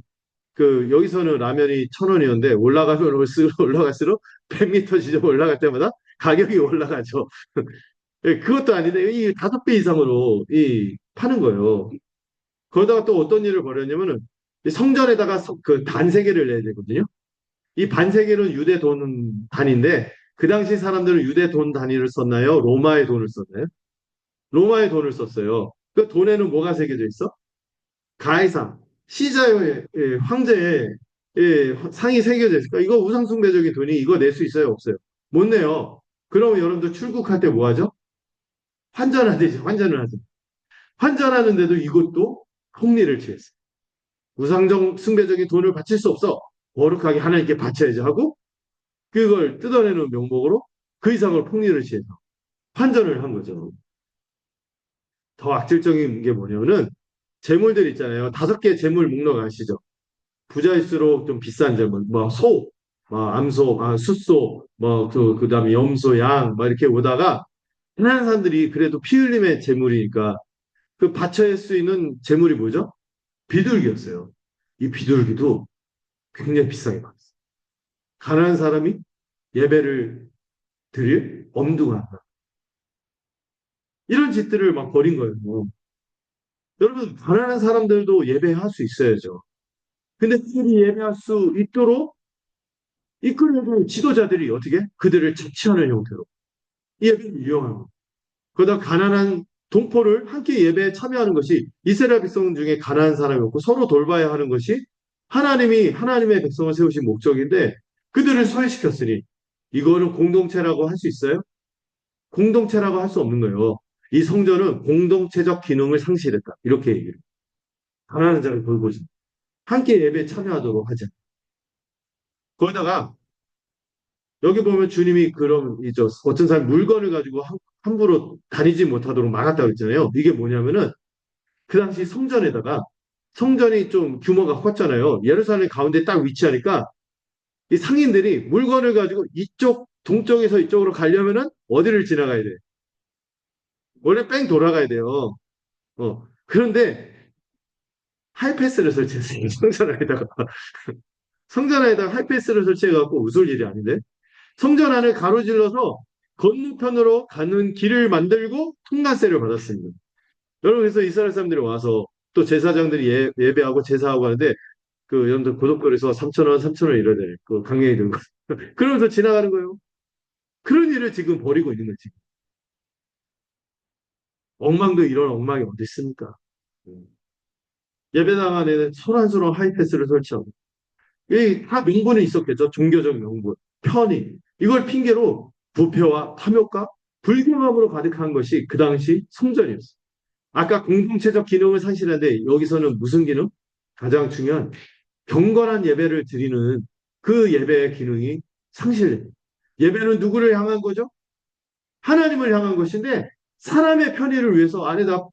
그 여기서는 라면이 1,000원이었는데 올라가면 올라갈수록 100m 지점 올라갈 때마다 가격이 올라가죠. 예, 그것도 아닌데 이 5배 이상으로 이 파는 거예요. 그러다가 또 어떤 일을 벌였냐면은 이 성전에다가 그 반세계를 내야 되거든요. 이 반세계는 유대 돈 단위인데 그 당시 사람들은 유대 돈 단위를 썼나요? 로마의 돈을 썼나요? 로마의 돈을 썼어요. 그 돈에는 뭐가 새겨져 있어? 가해상, 시자의 예, 황제의 예, 상이 새겨져 있을까? 이거 우상숭배적인 돈이 이거 낼 수 있어요? 없어요? 못 내요. 그러면 여러분들 출국할 때 뭐 하죠? 환전하듯이 환전을 하죠. 환전하는데도 이것도 폭리를 취했어요. 우상정 숭배적인 돈을 바칠 수 없어. 거룩하게 하나님께 바쳐야지 하고 그걸 뜯어내는 명목으로 그 이상을 폭리를 취해서 환전을 한 거죠. 더 악질적인 게 뭐냐면은 재물들 있잖아요. 5개 재물 목록 아시죠? 부자일수록 좀 비싼 재물, 뭐 소, 뭐 암소, 숫소, 뭐 그다음에 염소, 양, 막 이렇게 오다가 흔한 사람들이 그래도 피 흘림의 재물이니까 그 바쳐야 수 있는 재물이 뭐죠? 비둘기였어요. 이 비둘기도 굉장히 비싸게 받았어요. 가난한 사람이 예배를 드릴 엄두가 안 나. 이런 짓들을 막 벌인 거예요. 여러분, 가난한 사람들도 예배할 수 있어야죠. 근데 그들이 예배할 수 있도록 이끌어줄 지도자들이 어떻게? 그들을 자치하는 형태로 예배를 이용하는 거예요. 그러다 가난한 동포를 함께 예배에 참여하는 것이 이스라엘 백성 중에 가난한 사람이 없고 서로 돌봐야 하는 것이 하나님이 하나님의 백성을 세우신 목적인데 그들을 소외시켰으니 이거는 공동체라고 할 수 있어요? 공동체라고 할 수 없는 거예요. 이 성전은 공동체적 기능을 상실했다. 이렇게 얘기를. 가난한 자를 돌보지. 함께 예배에 참여하도록 하자. 거기다가 여기 보면 주님이 그런 이죠 어떤 사람 물건을 가지고 함부로 다니지 못하도록 막았다고 했잖아요. 이게 뭐냐면은 그 당시 성전에다가 성전이 좀 규모가 컸잖아요. 예루살렘 가운데 딱 위치하니까 이 상인들이 물건을 가지고 이쪽 동쪽에서 이쪽으로 가려면은 어디를 지나가야 돼? 원래 뺑 돌아가야 돼요. 그런데 하이패스를 설치했어요. 성전 안에다가. 성전 안에다가 하이패스를 설치해갖고 웃을 일이 아닌데. 성전 안을 가로질러서 건너편으로 가는 길을 만들고 통과세를 받았습니다. 여러분, 그래서 이스라엘 사람들이 와서 또 제사장들이 예배하고 제사하고 하는데 그 여러분들 고속도로에서 3,000원, 3,000원 이러네. 그 강령이 드는 거. 그러면서 지나가는 거예요. 그런 일을 지금 벌이고 있는 거지. 엉망도 이런 엉망이 어디 있습니까? 예배당 안에는 소란스러운 하이패스를 설치하고 이다 명분이 있었겠죠. 종교적 명분, 편의. 이걸 핑계로 부패와 탐욕과 불경함으로 가득한 것이 그 당시 성전이었어요. 아까 공동체적 기능을 상실하는데 여기서는 무슨 기능? 가장 중요한 경건한 예배를 드리는 그 예배의 기능이 상실됩니다. 예배는 누구를 향한 거죠? 하나님을 향한 것인데 사람의 편의를 위해서 안에다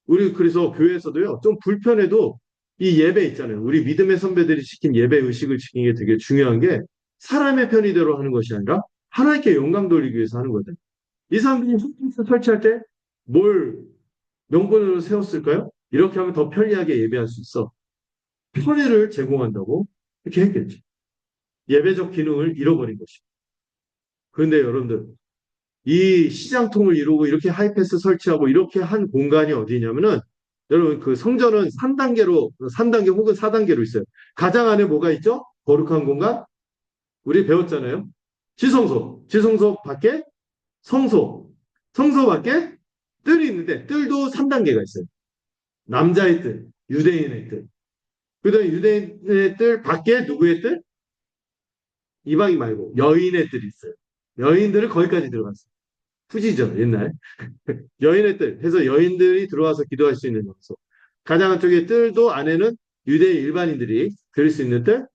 우리 그래서 교회에서도요 좀 불편해도 이 예배 있잖아요. 우리 믿음의 선배들이 지킨 예배 의식을 지키는 게 되게 중요한 게 사람의 편의대로 하는 것이 아니라 하나님께 영광 돌리기 위해서 하는 거든. 이 사람들이 홈피스 설치할 때 뭘 명분으로 세웠을까요? 이렇게 하면 더 편리하게 예배할 수 있어. 편의를 제공한다고 이렇게 했겠죠. 예배적 기능을 잃어버린 것이죠. 그런데 여러분들 이 시장통을 이루고 이렇게 하이패스 설치하고 이렇게 한 공간이 어디냐면은 여러분 그 성전은 3단계로 3단계 혹은 4단계로 있어요. 가장 안에 뭐가 있죠? 거룩한 공간? 우리 배웠잖아요. 지성소. 지성소 밖에 성소. 성소 밖에 뜰이 있는데 뜰도 3단계가 있어요. 남자의 뜰, 유대인의 뜰. 그다음에 유대인의 뜰 밖에 누구의 뜰? 이방인 말고 여인의 뜰이 있어요. 여인들은 거기까지 들어갔어요. 후지죠, 옛날. 여인의 뜰. 해서 여인들이 들어와서 기도할 수 있는 장소. 가장 안쪽에 뜰도 안에는 유대인 일반인들이 들을 수 있는 뜰,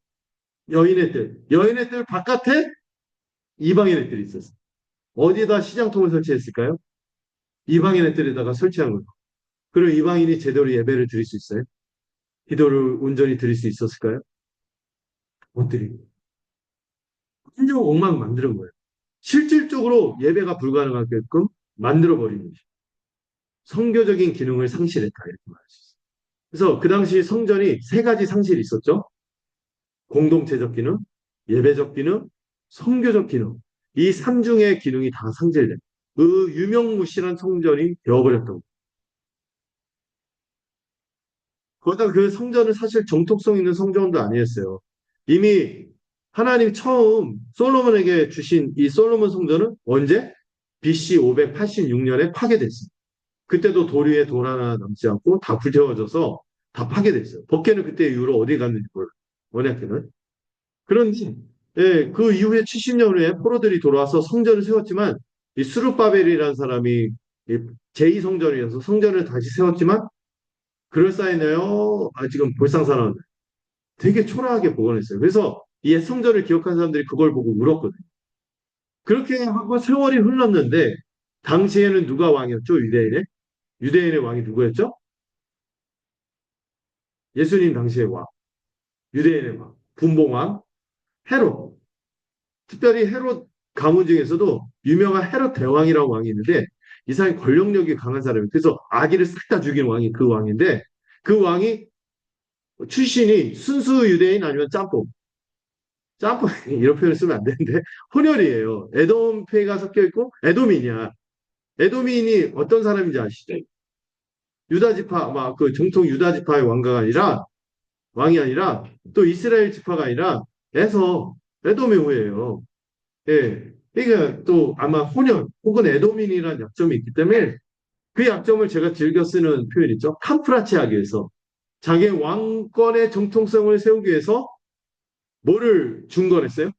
여인의 뜰. 여인의 뜰 바깥에 이방인의 뜰이 있었어요. 어디다 시장통을 설치했을까요? 이방인의 뜰에다가 설치한 거예요. 그럼 이방인이 제대로 예배를 드릴 수 있어요? 기도를 온전히 드릴 수 있었을까요? 못 드리고. 완전 엉망 만드는 거예요. 실질적으로 예배가 불가능하게끔 만들어버린 거죠. 성교적인 기능을 상실했다. 이렇게 말할 수 있어요. 그래서 그 당시 성전이 세 가지 상실이 있었죠. 공동체적 기능, 예배적 기능, 성교적 기능. 이 삼중의 기능이 다 상실된 그 유명무실한 성전이 되어버렸던 거예요. 거기다 그 성전은 사실 정통성 있는 성전도 아니었어요. 이미 하나님 처음 솔로몬에게 주신 이 솔로몬 성전은 언제? BC 586년에 파괴됐어요. 그때도 돌 위에 돌 하나 남지 않고 다 불태워져서 다 파괴됐어요. 법계는 그때 이후로 어디 갔는지 몰라요. 원약계는. 그런데 예, 그 이후에 70년 후에 포로들이 돌아와서 성전을 세웠지만 이 수르바벨이라는 사람이 제2성전이어서 성전을 다시 세웠지만 그럴싸했네요. 아, 지금 볼상사나운 되게 초라하게 복원했어요. 그래서 이 성전을 기억한 사람들이 그걸 보고 울었거든요. 그렇게 하고 세월이 흘렀는데 당시에는 누가 왕이었죠? 유대인의? 유대인의 왕이 누구였죠? 예수님 당시의 왕, 유대인의 왕, 분봉왕, 헤롯. 특별히 헤롯 가문 중에서도 유명한 헤롯 대왕이라는 왕이 있는데 이 사람이 권력력이 강한 사람이에요. 그래서 아기를 싹 다 죽인 왕이 그 왕인데 그 왕이 출신이 순수 유대인 아니면 짬뽕. 짬뽕 이런 표현을 쓰면 안 되는데 혼혈이에요. 에돔페가 섞여 있고 에돔인이야. 에돔인이 어떤 사람인지 아시죠? 유다 지파 막 그 정통 유다 지파의 왕가가 아니라 왕이 아니라 또 이스라엘 지파가 아니라 에서 에돔의 후예요. 예. 그러니까 또 아마 혼혈 혹은 에도민이라는 약점이 있기 때문에 그 약점을 제가 즐겨 쓰는 표현 있죠. 캄프라치하기 위해서 자기 왕권의 정통성을 세우기 위해서 뭐를 중건했어요?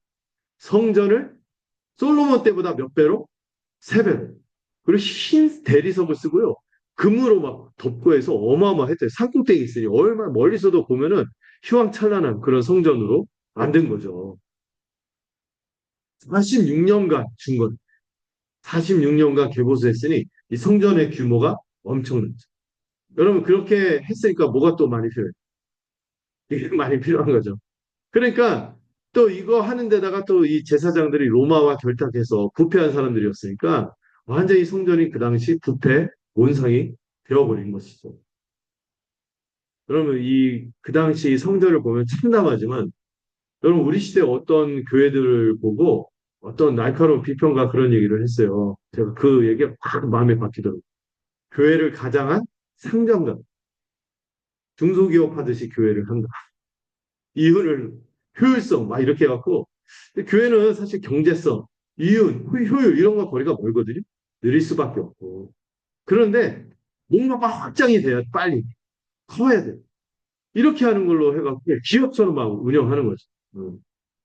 성전을 솔로몬 때보다 몇 배로? 세 배로. 그리고 흰 대리석을 쓰고요. 금으로 막 덮고 해서 어마어마했대요. 산꼭대기 있으니 얼마나 멀리서도 보면은 휘황찬란한 그런 성전으로 만든 거죠. 46년간 중건. 46년간 개보수했으니 이 성전의 규모가 엄청났죠. 여러분 그렇게 했으니까 뭐가 또 많이 필요해요? 이게 많이 필요한 거죠. 그러니까 또 이거 하는 데다가 또 이 제사장들이 로마와 결탁해서 부패한 사람들이었으니까 완전히 성전이 그 당시 부패 온상이 되어버린 것이죠. 그러면 이 그 당시 성전을 보면 참담하지만 여러분 우리 시대 어떤 교회들을 보고 어떤 날카로운 비평과 그런 얘기를 했어요. 제가 그 얘기가 확 마음에 박히더라고요. 교회를 가장한 상점가, 중소기업 하듯이 교회를 한다. 이윤을, 효율성, 막 이렇게 해갖고, 근데 교회는 사실 경제성, 이윤, 효율, 이런 거 거리가 멀거든요. 느릴 수밖에 없고. 그런데 뭔가가 확장이 돼야 빨리 커야 돼. 이렇게 하는 걸로 해갖고 기업처럼 막 운영하는 거죠.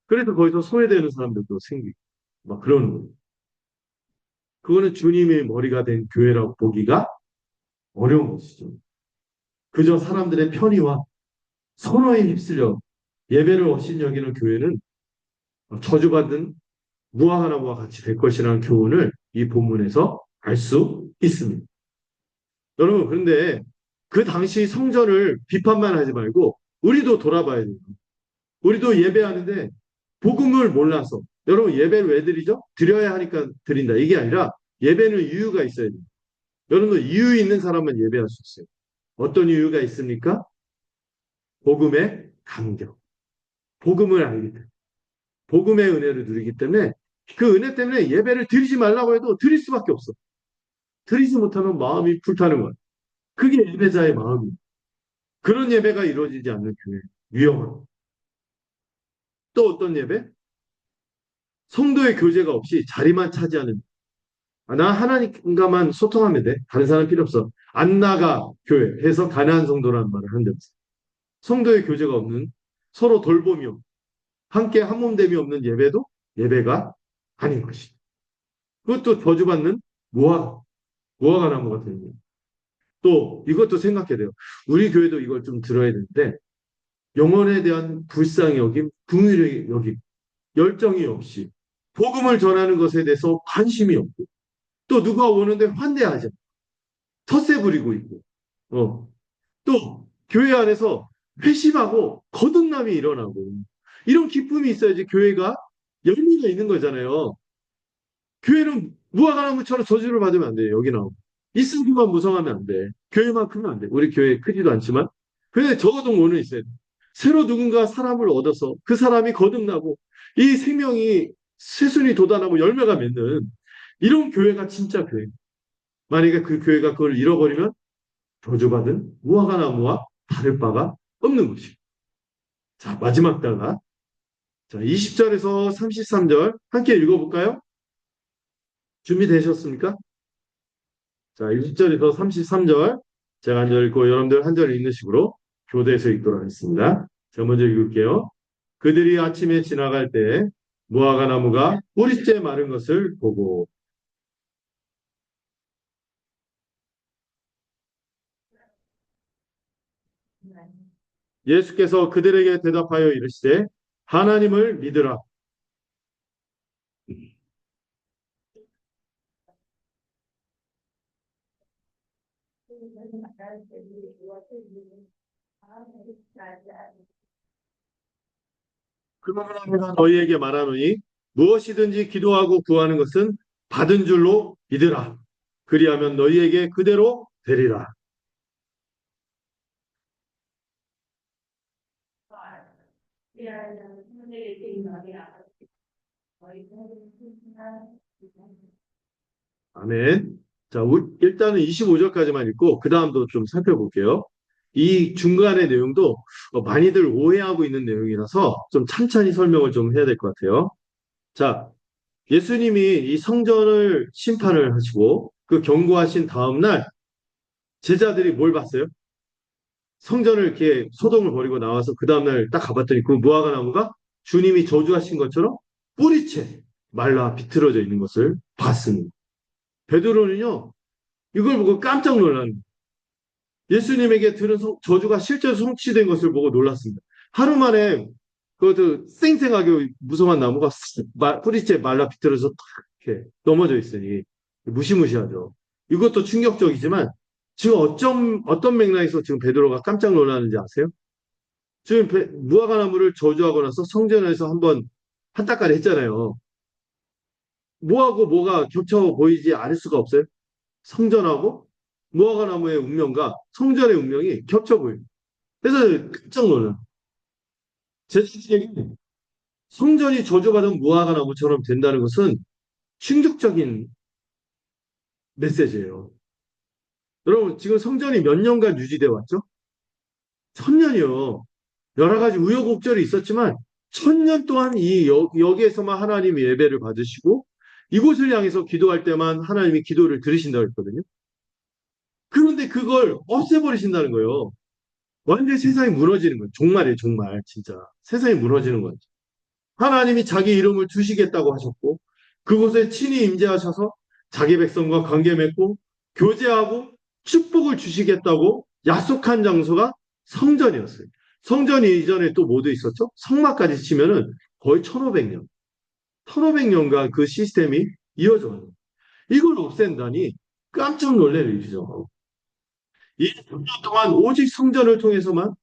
그래서 거기서 소외되는 사람들도 생기고, 막 그러는 거예요. 그거는 주님의 머리가 된 교회라고 보기가 어려운 것이죠. 그저 사람들의 편의와 선호에 휩쓸려 예배를 없인 여기는 교회는 저주받은 무화과나무와 같이 될 것이라는 교훈을 이 본문에서 알 수 있습니다. 여러분, 그런데 그 당시 성전을 비판만 하지 말고 우리도 돌아봐야 돼요. 우리도 예배하는데 복음을 몰라서 여러분 예배를 왜 드리죠? 드려야 하니까 드린다. 이게 아니라 예배는 이유가 있어야 돼요. 여러분 이유 있는 사람만 예배할 수 있어요. 어떤 이유가 있습니까? 복음의 감격. 복음을 알기 때문에. 복음의 은혜를 누리기 때문에 그 은혜 때문에 예배를 드리지 말라고 해도 드릴 수밖에 없어. 드리지 못하면 마음이 불타는 거야. 그게 예배자의 마음이에요. 그런 예배가 이루어지지 않는 교회. 위험한. 또 어떤 예배? 성도의 교제가 없이 자리만 차지하는. 나 하나님과만 소통하면 돼. 다른 사람 필요 없어. 안 나가 교회 해서 가난한 성도라는 말을 한다면서. 성도의 교제가 없는 서로 돌봄이 없는 함께 한몸됨이 없는 예배도 예배가 아닌 것이. 그것도 저주받는 무화 무화과 나무 같은 거. 또 이것도 생각해야 돼요. 우리 교회도 이걸 좀 들어야 되는데 영혼에 대한 불쌍히 여김, 긍휼히 여김, 열정이 없이 복음을 전하는 것에 대해서 관심이 없고 또 누가 오는데 환대하지 않고 텃세 부리고 있고 또 교회 안에서 회심하고 거듭남이 일어나고 이런 기쁨이 있어야지 교회가 열매가 있는 거잖아요. 교회는 무화과나무처럼 저주를 받으면 안 돼요. 여기 나오고. 있으기만 무성하면 안 돼. 교회만 크면 안 돼. 우리 교회 크지도 않지만. 근데 적어도 뭐는 있어야 돼. 새로 누군가 사람을 얻어서 그 사람이 거듭나고 이 생명이 새순이 돋아나고 열매가 맺는 이런 교회가 진짜 교회. 만약에 그 교회가 그걸 잃어버리면 저주받은 무화과나무와 다를 바가 없는 것이고. 자, 마지막 단락. 자, 20절에서 33절 함께 읽어볼까요? 준비되셨습니까? 자, 20절에서 33절 제가 한 절 읽고 여러분들 한 절 읽는 식으로 교대에서 읽도록 하겠습니다. 자, 먼저 읽을게요. 그들이 아침에 지나갈 때 무화과 나무가 뿌리째 마른 것을 보고 예수께서 그들에게 대답하여 이르시되 하나님을 믿으라. 그러므로 내가 너희에게 말하노니 무엇이든지 기도하고 구하는 것은 받은 줄로 믿으라. 그리하면 너희에게 그대로 되리라. 아멘. 자, 일단은 25절까지만 읽고 그 다음도 좀 살펴볼게요. 이 중간의 내용도 많이들 오해하고 있는 내용이라서 좀 찬찬히 설명을 좀 해야 될 것 같아요. 자, 예수님이 이 성전을 심판을 하시고 그 경고하신 다음 날 제자들이 뭘 봤어요? 성전을 이렇게 소동을 벌이고 나와서 그 다음 날 딱 가봤더니 그 무화과 나무가 주님이 저주하신 것처럼 뿌리채 말라 비틀어져 있는 것을 봤습니다. 베드로는요, 이걸 보고 깜짝 놀라는 예수님에게 들은 저주가 실제로 성취된 것을 보고 놀랐습니다. 하루 만에 그것도 쌩쌩하게 무성한 나무가 뿌리째 말라 비틀어서 탁 이렇게 넘어져 있으니 무시무시하죠. 이것도 충격적이지만 지금 어떤 맥락에서 지금 베드로가 깜짝 놀라는지 아세요? 지금 무화과 나무를 저주하고 나서 성전에서 한번 한따까리 했잖아요. 뭐하고 뭐가 겹쳐 보이지 않을 수가 없어요. 성전하고 무화과 나무의 운명과 성전의 운명이 겹쳐 보입니다. 그래서 깜짝 놀라요. 제자들에게 성전이 저주받은 무화과 나무처럼 된다는 것은 충격적인 메시지예요. 여러분, 지금 성전이 몇 년간 유지되어 왔죠? 1000년이요. 여러 가지 우여곡절이 있었지만 1000년 동안 여기에서만 하나님이 예배를 받으시고 이곳을 향해서 기도할 때만 하나님이 기도를 들으신다고 했거든요. 그런데 그걸 없애버리신다는 거예요. 완전히 세상이 무너지는 거예요. 정말이에요, 정말. 진짜. 세상이 무너지는 거예요. 하나님이 자기 이름을 두시겠다고 하셨고 그곳에 친히 임재하셔서 자기 백성과 관계 맺고 교제하고 축복을 주시겠다고 약속한 장소가 성전이었어요. 성전이 이전에 또 뭐도 있었죠? 성막까지 치면은 거의 1500년. 1500년간 그 시스템이 이어져요. 이걸 없앤다니 깜짝 놀랄 일이죠. 이 3년 동안 오직 성전을 통해서만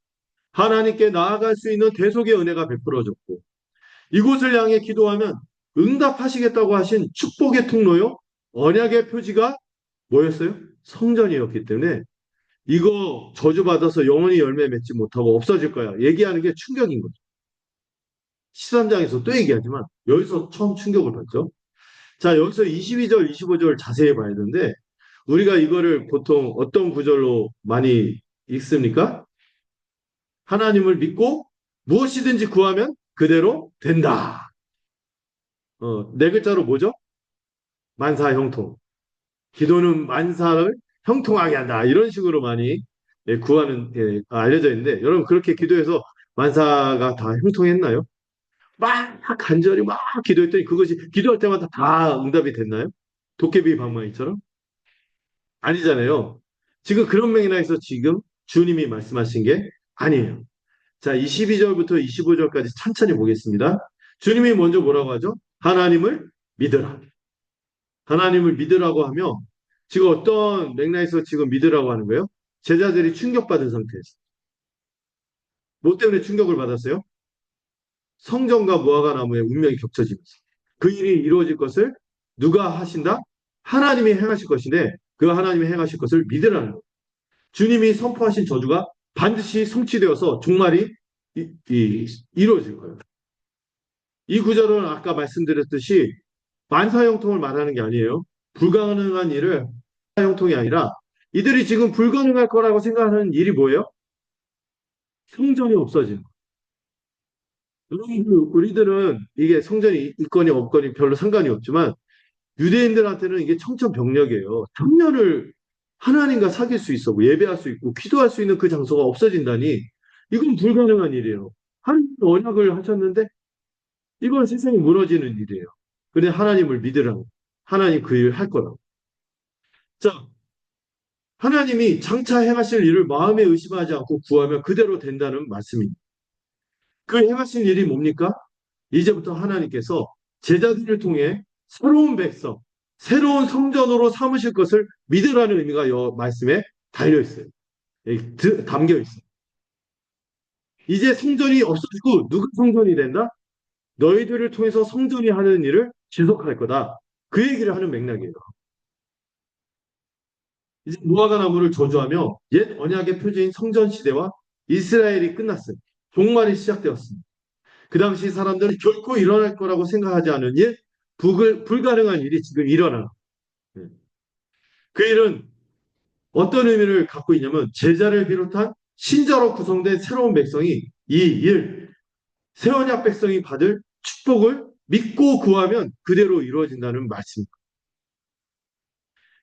하나님께 나아갈 수 있는 대속의 은혜가 베풀어졌고 이곳을 향해 기도하면 응답하시겠다고 하신 축복의 통로요. 언약의 표지가 뭐였어요? 성전이었기 때문에 이거 저주받아서 영원히 열매 맺지 못하고 없어질 거야. 얘기하는 게 충격인 거죠. 13장에서 또 얘기하지만 여기서 처음 충격을 받죠. 자, 여기서 22절, 25절 자세히 봐야 되는데 우리가 이거를 보통 어떤 구절로 많이 읽습니까? 하나님을 믿고 무엇이든지 구하면 그대로 된다. 네 글자로 뭐죠? 만사형통. 기도는 만사를 형통하게 한다. 이런 식으로 많이 구하는 알려져 있는데 여러분 그렇게 기도해서 만사가 다 형통했나요? 막 간절히 막 기도했더니 그것이 기도할 때마다 다 응답이 됐나요? 도깨비 방망이처럼? 아니잖아요. 지금 그런 맥락에서 지금 주님이 말씀하신 게 아니에요. 자, 22절부터 25절까지 천천히 보겠습니다. 주님이 먼저 뭐라고 하죠? 하나님을 믿으라. 하나님을 믿으라고 하며 지금 어떤 맥락에서 지금 믿으라고 하는 거예요? 제자들이 충격받은 상태에서. 뭐 때문에 충격을 받았어요? 성전과 무화과 나무의 운명이 겹쳐지면서. 그 일이 이루어질 것을 누가 하신다? 하나님이 행하실 것인데 그 하나님이 행하실 것을 믿으라는 거예요. 주님이 선포하신 저주가 반드시 성취되어서 종말이 이루어질 거예요. 이 구절은 아까 말씀드렸듯이 만사형통을 말하는 게 아니에요. 불가능한 일을 형통이 아니라 이들이 지금 불가능할 거라고 생각하는 일이 뭐예요? 성전이 없어지는 거예요. 여러분, 우리들은 이게 성전이 있거니 없거니 별로 상관이 없지만 유대인들한테는 이게 청천벽력이에요. 천년을 하나님과 사귈 수 있어, 뭐 예배할 수 있고 기도할 수 있는 그 장소가 없어진다니 이건 불가능한 일이에요. 하나님 언약을 하셨는데 이건 세상이 무너지는 일이에요. 근데 하나님을 믿으라고. 하나님 그 일 할 거라고. 자, 하나님이 장차 행하실 일을 마음에 의심하지 않고 구하면 그대로 된다는 말씀입니다. 그 행하실 일이 뭡니까? 이제부터 하나님께서 제자들을 통해 새로운 백성, 새로운 성전으로 삼으실 것을 믿으라는 의미가 이 말씀에 달려 있어요. 담겨 있어요. 이제 성전이 없어지고 누가 성전이 된다? 너희들을 통해서 성전이 하는 일을 지속할 거다. 그 얘기를 하는 맥락이에요. 이제 무화과 나무를 저주하며 옛 언약의 표지인 성전 시대와 이스라엘이 끝났어요. 종말이 시작되었습니다. 그 당시 사람들은 결코 일어날 거라고 생각하지 않은 일, 불가능한 일이 지금 일어나. 그 일은 어떤 의미를 갖고 있냐면 제자를 비롯한 신자로 구성된 새로운 백성이 이 일, 새 언약 백성이 받을 축복을 믿고 구하면 그대로 이루어진다는 말씀입니다.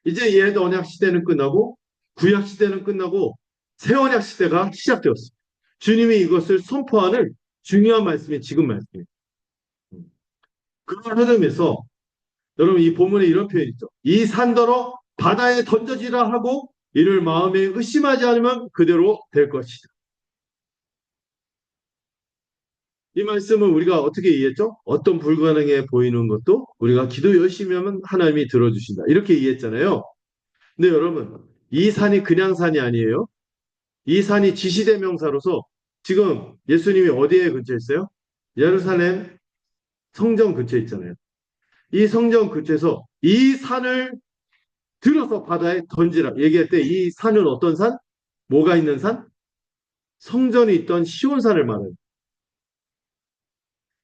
이제 옛 언약 시대는 끝나고 구약 시대는 끝나고 새 언약 시대가 시작되었습니다. 주님이 이것을 선포하는 중요한 말씀이 지금 말씀입니다. 그런 흐름에서 여러분 이 본문에 이런 표현이 있죠. 이 산더러 바다에 던져지라 하고 이를 마음에 의심하지 않으면 그대로 될 것이다. 이 말씀은 우리가 어떻게 이해했죠? 어떤 불가능해 보이는 것도 우리가 기도 열심히 하면 하나님이 들어주신다. 이렇게 이해했잖아요. 근데 여러분 이 산이 그냥 산이 아니에요. 이 산이 지시대명사로서 지금 예수님이 어디에 근처에 있어요? 예루살렘 성전 근처에 있잖아요. 이 성전 근처에서 이 산을 들어서 바다에 던지라 얘기할 때 이 산은 어떤 산? 뭐가 있는 산? 성전이 있던 시온산을 말해요.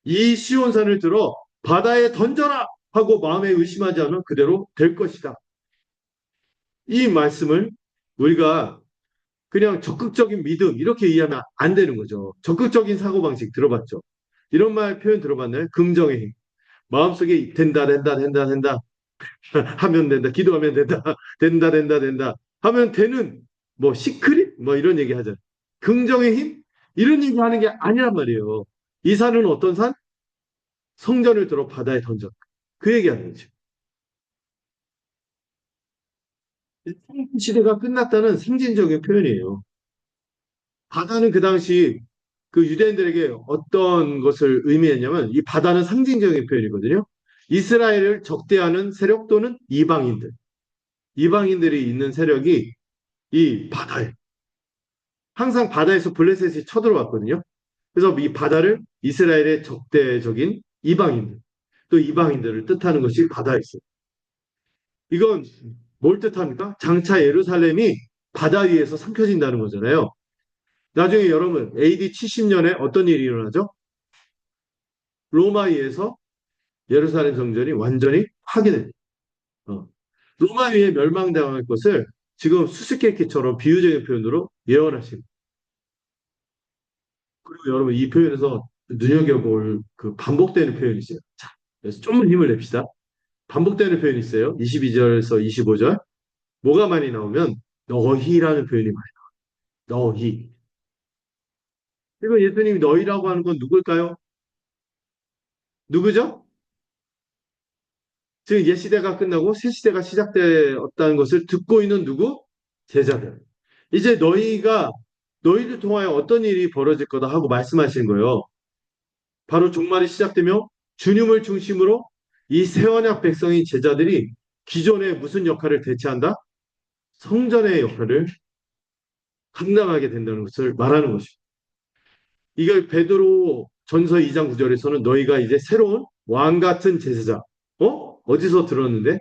이 시온산을 들어 바다에 던져라 하고 마음에 의심하지 않으면 그대로 될 것이다. 이 말씀을 우리가 그냥 적극적인 믿음 이렇게 이해하면 안 되는 거죠. 적극적인 사고방식 들어봤죠? 이런 말 표현 들어봤나요? 긍정의 힘. 마음속에 된다 된다 된다 된다 하면 된다 기도하면 된다 된다 된다 된다 하면 되는 뭐 시크릿 뭐 이런 얘기 하잖아요. 긍정의 힘 이런 얘기 하는 게 아니란 말이에요. 이 산은 어떤 산? 성전을 들어 바다에 던졌다. 그 얘기하는 거죠. 시대가 끝났다는 상징적인 표현이에요. 바다는 그 당시 그 유대인들에게 어떤 것을 의미했냐면 이 바다는 상징적인 표현이거든요. 이스라엘을 적대하는 세력 또는 이방인들. 이방인들이 있는 세력이 이 바다에 항상 바다에서 블레셋이 쳐들어왔거든요. 그래서 이 바다를 이스라엘의 적대적인 이방인들 또 이방인들을 뜻하는 것이 바다에 있어요. 이건 뭘 뜻합니까? 장차 예루살렘이 바다 위에서 삼켜진다는 거잖아요. 나중에 여러분 AD 70년에 어떤 일이 일어나죠? 로마에서 예루살렘 성전이 완전히 파괴됩니다. 어. 로마에 멸망당할 것을 지금 수수께끼처럼 비유적인 표현으로 예언하십니다. 그리고 여러분 이 표현에서 눈여겨볼 그 반복되는 표현이 있어요. 자, 그래서 좀 힘을 냅시다. 반복되는 표현이 있어요. 22절에서 25절. 뭐가 많이 나오면 너희라는 표현이 많이 나와요. 너희. 그리고 예수님이 너희라고 하는 건 누굴까요? 누구죠? 지금 옛시대가 끝나고 새시대가 시작되었다는 것을 듣고 있는 누구? 제자들. 이제 너희를 통하여 어떤 일이 벌어질 거다 하고 말씀하시는 거예요. 바로 종말이 시작되며 주님을 중심으로 이 새언약 백성인 제자들이 기존에 무슨 역할을 대체한다? 성전의 역할을 감당하게 된다는 것을 말하는 것입니다. 이걸 베드로 전서 2장 9절에서는 너희가 이제 새로운 왕 같은 제사장. 어디서 들었는데?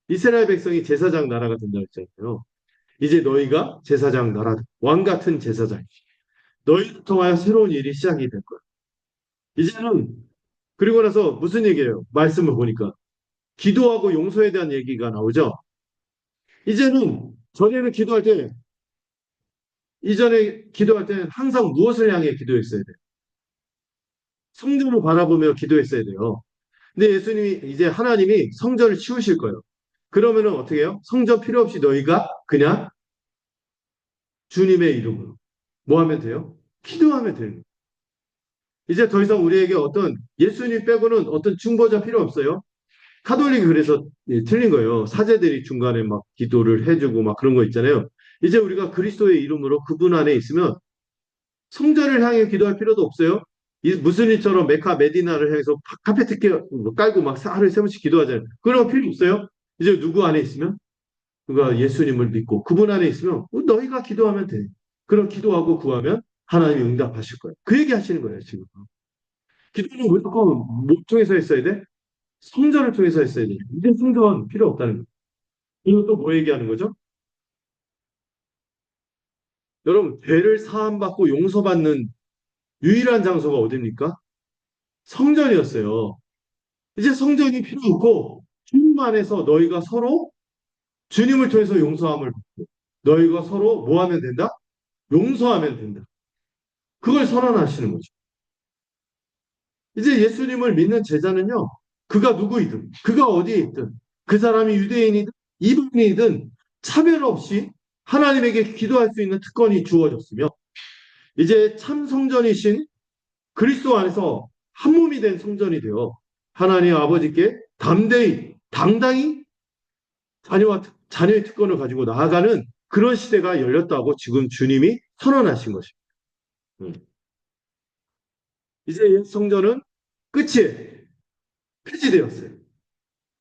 이스라엘 백성이 제사장 나라가 된다고 했잖아요. 이제 너희가 제사장 나라, 왕 같은 제사장. 너희를 통하여 새로운 일이 시작이 될 거야. 이제는 그리고 나서 무슨 얘기예요? 말씀을 보니까 기도하고 용서에 대한 얘기가 나오죠. 이제는 전에는 기도할 때 이전에 기도할 때는 항상 무엇을 향해 기도했어야 돼요? 성전을 바라보며 기도했어야 돼요. 근데 예수님이 이제 하나님이 성전을 치우실 거예요. 그러면은 어떻게 해요? 성전 필요 없이 너희가 그냥 주님의 이름으로 뭐 하면 돼요? 기도하면 되는 거예요. 이제 더 이상 우리에게 어떤 예수님 빼고는 어떤 중보자 필요 없어요. 카톨릭이 그래서 틀린 거예요. 사제들이 중간에 막 기도를 해주고 막 그런 거 있잖아요. 이제 우리가 그리스도의 이름으로 그분 안에 있으면 성전을 향해 기도할 필요도 없어요. 무슬림처럼 메카 메디나를 향해서 카페트 깔고 막 하루에 세 번씩 기도하잖아요. 그런 거 필요 없어요. 이제 누구 안에 있으면 누가 예수님을 믿고 그분 안에 있으면 너희가 기도하면 돼. 그럼 기도하고 구하면 하나님이 응답하실 거예요. 그 얘기 하시는 거예요, 지금. 기도는 무조건 뭐 통해서 했어야 돼? 성전을 통해서 했어야 돼. 이제 성전 필요 없다는 거예요. 이것도 뭐 얘기하는 거죠? 여러분, 죄를 사함받고 용서받는 유일한 장소가 어딥니까? 성전이었어요. 이제 성전이 필요 없고 주님 안에서 너희가 서로 주님을 통해서 용서함을 받고 너희가 서로 뭐 하면 된다? 용서하면 된다. 그걸 선언하시는 거죠. 이제 예수님을 믿는 제자는요. 그가 누구이든 그가 어디에 있든 그 사람이 유대인이든 이방인이든 차별 없이 하나님에게 기도할 수 있는 특권이 주어졌으며 이제 참 성전이신 그리스도 안에서 한 몸이 된 성전이 되어 하나님 아버지께 담대히 당당히 자녀의 특권을 가지고 나아가는 그런 시대가 열렸다고 지금 주님이 선언하신 것입니다. 이제 옛 성전은 끝이 폐지되었어요.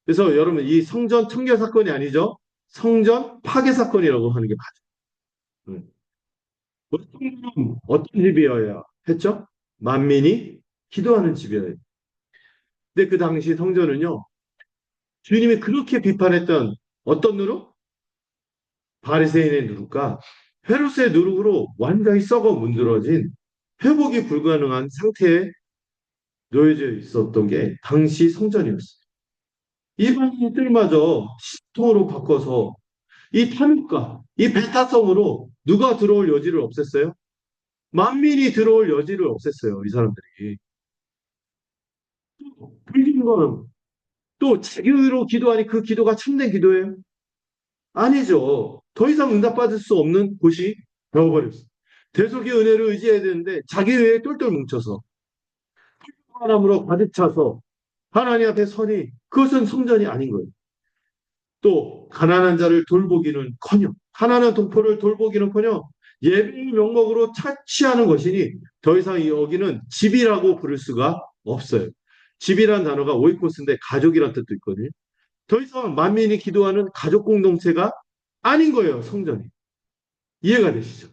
그래서 여러분 이 성전 청결 사건이 아니죠. 성전 파괴 사건이라고 하는 게 맞아요. 성전은 어떤 집이어야 했죠? 만민이 기도하는 집이어야 해요. 근데 그 당시 성전은요. 주님이 그렇게 비판했던 어떤 누룩? 바리새인의 누룩과 헤롯의 누룩으로 완전히 썩어 문드러진 회복이 불가능한 상태에 놓여져 있었던 게 당시 성전이었어요. 이방인들마저 시통으로 바꿔서 이 탐욕과 이 배타성으로 누가 들어올 여지를 없앴어요? 만민이 들어올 여지를 없앴어요. 이 사람들이. 불리는 거는 또 자기로 기도하니 그 기도가 참된 기도예요? 아니죠. 더 이상 응답받을 수 없는 곳이 되어버렸어요. 대속의 은혜를 의지해야 되는데 자기 의에 똘똘 뭉쳐서 하나님으로 가득 차서 하나님 앞에 서니 그것은 성전이 아닌 거예요. 또 가난한 자를 돌보기는커녕 가난한 동포를 돌보기는커녕 예배의 명목으로 착취하는 것이니 더 이상 여기는 집이라고 부를 수가 없어요. 집이란 단어가 오이코스인데 가족이란 뜻도 있거든요. 더 이상 만민이 기도하는 가족 공동체가 아닌 거예요, 성전이. 이해가 되시죠?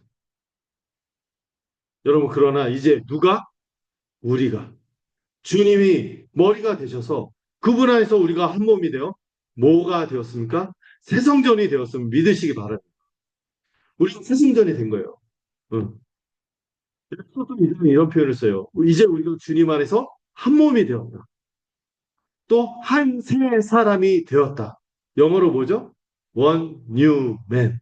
여러분, 그러나 이제 누가? 우리가. 주님이 머리가 되셔서 그분 안에서 우리가 한 몸이 되어 뭐가 되었습니까? 새 성전이 되었으면 믿으시기 바랍니다. 우리가 새 성전이 된 거예요. 응. 이런 표현을 써요. 이제 우리가 주님 안에서 한 몸이 되었다. 또 한 새 사람이 되었다. 영어로 뭐죠? One new man.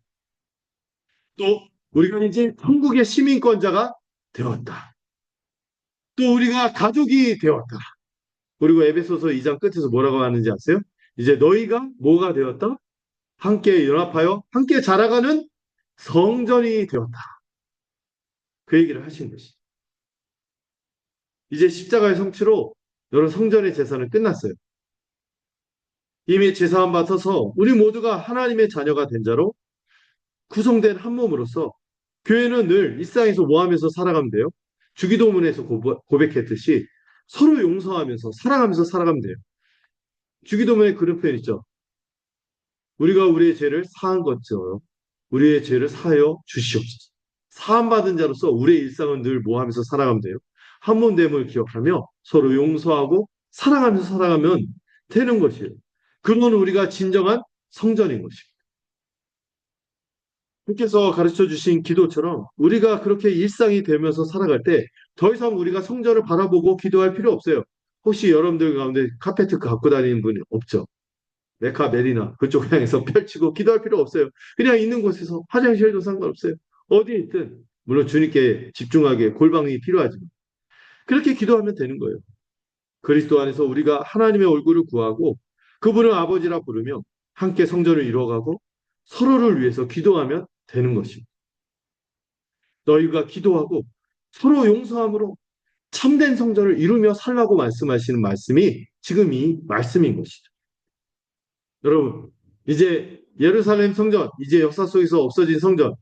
또 우리가 이제 천국의 시민권자가 되었다. 또 우리가 가족이 되었다. 그리고 에베소서 2장 끝에서 뭐라고 하는지 아세요? 이제 너희가 뭐가 되었다? 함께 연합하여 함께 자라가는 성전이 되었다. 그 얘기를 하신 것이. 이제 십자가의 성취로 여러분 성전의 제사는 끝났어요. 이미 제사함 받아서 우리 모두가 하나님의 자녀가 된 자로 구성된 한 몸으로서 교회는 늘 일상에서 뭐 하면서 살아가면 돼요? 주기도문에서 고백했듯이 서로 용서하면서 사랑하면서 살아가면 돼요. 주기도문에 그런 표현 있죠. 우리가 우리의 죄를 사한 것처럼 우리의 죄를 사하여 주시옵소서. 사함받은 자로서 우리의 일상은 늘 뭐 하면서 살아가면 돼요? 한 몸됨을 기억하며 서로 용서하고 사랑하면서 살아가면 되는 것이에요. 그건 우리가 진정한 성전인 것이에요. 주께서 가르쳐 주신 기도처럼 우리가 그렇게 일상이 되면서 살아갈 때 더 이상 우리가 성전을 바라보고 기도할 필요 없어요. 혹시 여러분들 가운데 카페트 갖고 다니는 분이 없죠? 메카 메리나 그쪽 향해서 펼치고 기도할 필요 없어요. 그냥 있는 곳에서 화장실도 상관없어요. 어디에 있든 물론 주님께 집중하게 골방이 필요하지만 그렇게 기도하면 되는 거예요. 그리스도 안에서 우리가 하나님의 얼굴을 구하고 그분을 아버지라 부르며 함께 성전을 이루어가고 서로를 위해서 기도하면 되는 것입니다. 너희가 기도하고 서로 용서함으로 참된 성전을 이루며 살라고 말씀하시는 말씀이 지금 이 말씀인 것이죠. 여러분, 이제 예루살렘 성전, 이제 역사 속에서 없어진 성전,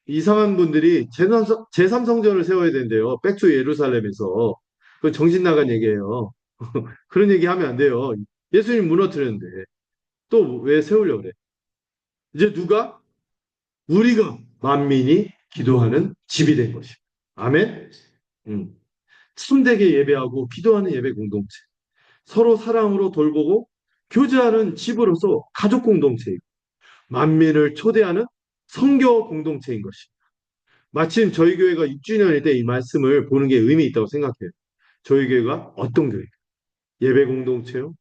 이상한 분들이 제3성전을 세워야 된대요. 백투 예루살렘에서. 그 정신 나간 얘기예요. 그런 얘기 하면 안 돼요. 예수님 무너뜨렸는데 또 왜 세우려고 그래? 이제 누가? 우리가 만민이 기도하는 집이 된 것입니다. 아멘? 음. 참되게 예배하고 기도하는 예배 공동체. 서로 사랑으로 돌보고 교제하는 집으로서 가족 공동체이고 만민을 초대하는 성교 공동체인 것입니다. 마침 저희 교회가 6주년일 때 이 말씀을 보는 게 의미 있다고 생각해요. 저희 교회가 어떤 교회? 예배 공동체요?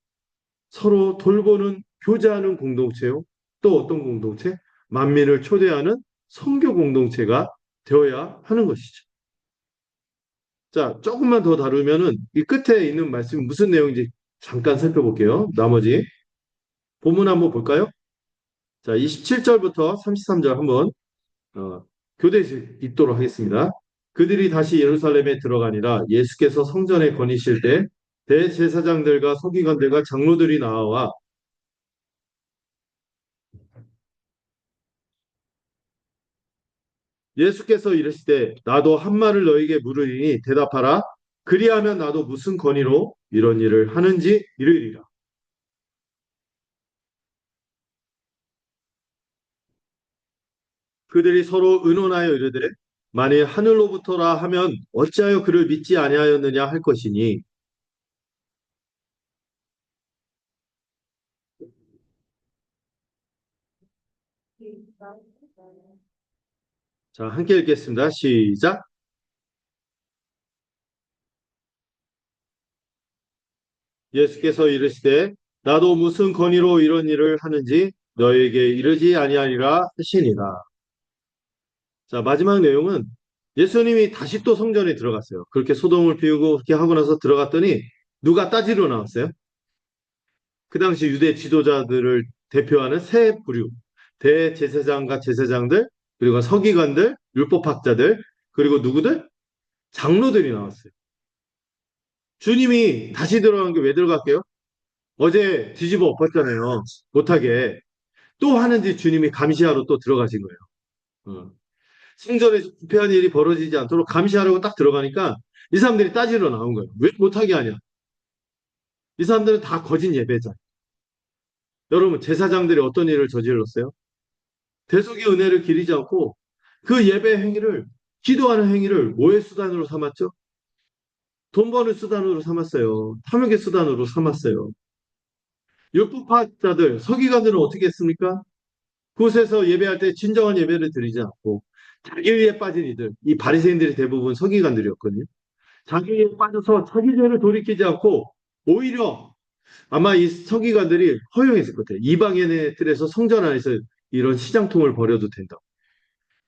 서로 돌보는 교제하는 공동체요? 또 어떤 공동체? 만민을 초대하는 성교 공동체가 되어야 하는 것이죠. 자, 조금만 더 다루면은 이 끝에 있는 말씀이 무슨 내용인지 잠깐 살펴볼게요. 나머지 본문 한번 볼까요? 자, 27절부터 33절 한번 어, 교대에서 읽도록 하겠습니다. 그들이 다시 예루살렘에 들어가니라 예수께서 성전에 거니실 때 대제사장들과 서기관들과 장로들이 나와 예수께서 이르시되 나도 한 말을 너에게 물으리니 대답하라. 그리하면 나도 무슨 권위로 이런 일을 하는지 이르리라. 그들이 서로 의논하여 이르되 만일 하늘로부터라 하면 어찌하여 그를 믿지 아니하였느냐 할 것이니. 자, 함께 읽겠습니다. 시작. 예수께서 이르시되 나도 무슨 권위로 이런 일을 하는지 너에게 이르지 아니하리라 하시니라. 자, 마지막 내용은 예수님이 다시 또 성전에 들어갔어요. 그렇게 소동을 피우고 그렇게 하고 나서 들어갔더니 누가 따지러 나왔어요? 그 당시 유대 지도자들을 대표하는 세 부류, 대제사장과 제사장들, 그리고 서기관들, 율법학자들, 그리고 누구들? 장로들이 나왔어요. 주님이 다시 들어간 게 왜 들어갈게요? 어제 뒤집어 엎었잖아요. 못하게. 또 하는지 주님이 감시하러 또 들어가신 거예요. 어. 생전에 부패한 일이 벌어지지 않도록 감시하려고 딱 들어가니까 이 사람들이 따지러 나온 거예요. 왜 못하게 하냐? 이 사람들은 다 거짓 예배자. 여러분, 제사장들이 어떤 일을 저질렀어요? 대속의 은혜를 기리지 않고 그 예배 행위를, 기도하는 행위를 뭐의 수단으로 삼았죠? 돈 버는 수단으로 삼았어요. 탐욕의 수단으로 삼았어요. 율법학자들, 서기관들은 어떻게 했습니까? 그곳에서 예배할 때 진정한 예배를 드리지 않고 자기의에 빠진 이들, 이 바리새인들이 대부분 서기관들이었거든요. 자기의에 빠져서 자기 죄를 돌이키지 않고 오히려 아마 이 서기관들이 허용했을 것 같아요. 이방인의 틀에서 성전 안에서 이런 시장통을 벌여도 된다.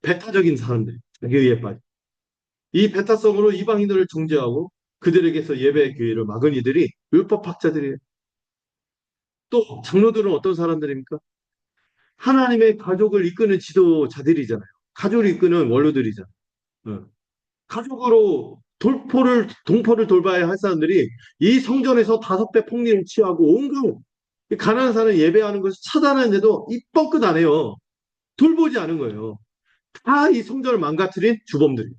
배타적인 사람들, 자기의에 빠진. 이 배타성으로 이방인들을 정죄하고 그들에게서 예배의 기회를 막은 이들이 율법학자들이에요. 또 장로들은 어떤 사람들입니까? 하나님의 가족을 이끄는 지도자들이잖아요. 가족을 이끄는 원로들이잖아요. 어. 가족으로 동포를 돌봐야 할 사람들이 이 성전에서 5배 폭리를 취하고 온갖 가난한 사람 예배하는 것을 차단하는데도 입버릇 안 해요. 돌보지 않은 거예요. 다 이 성전을 망가뜨린 주범들이.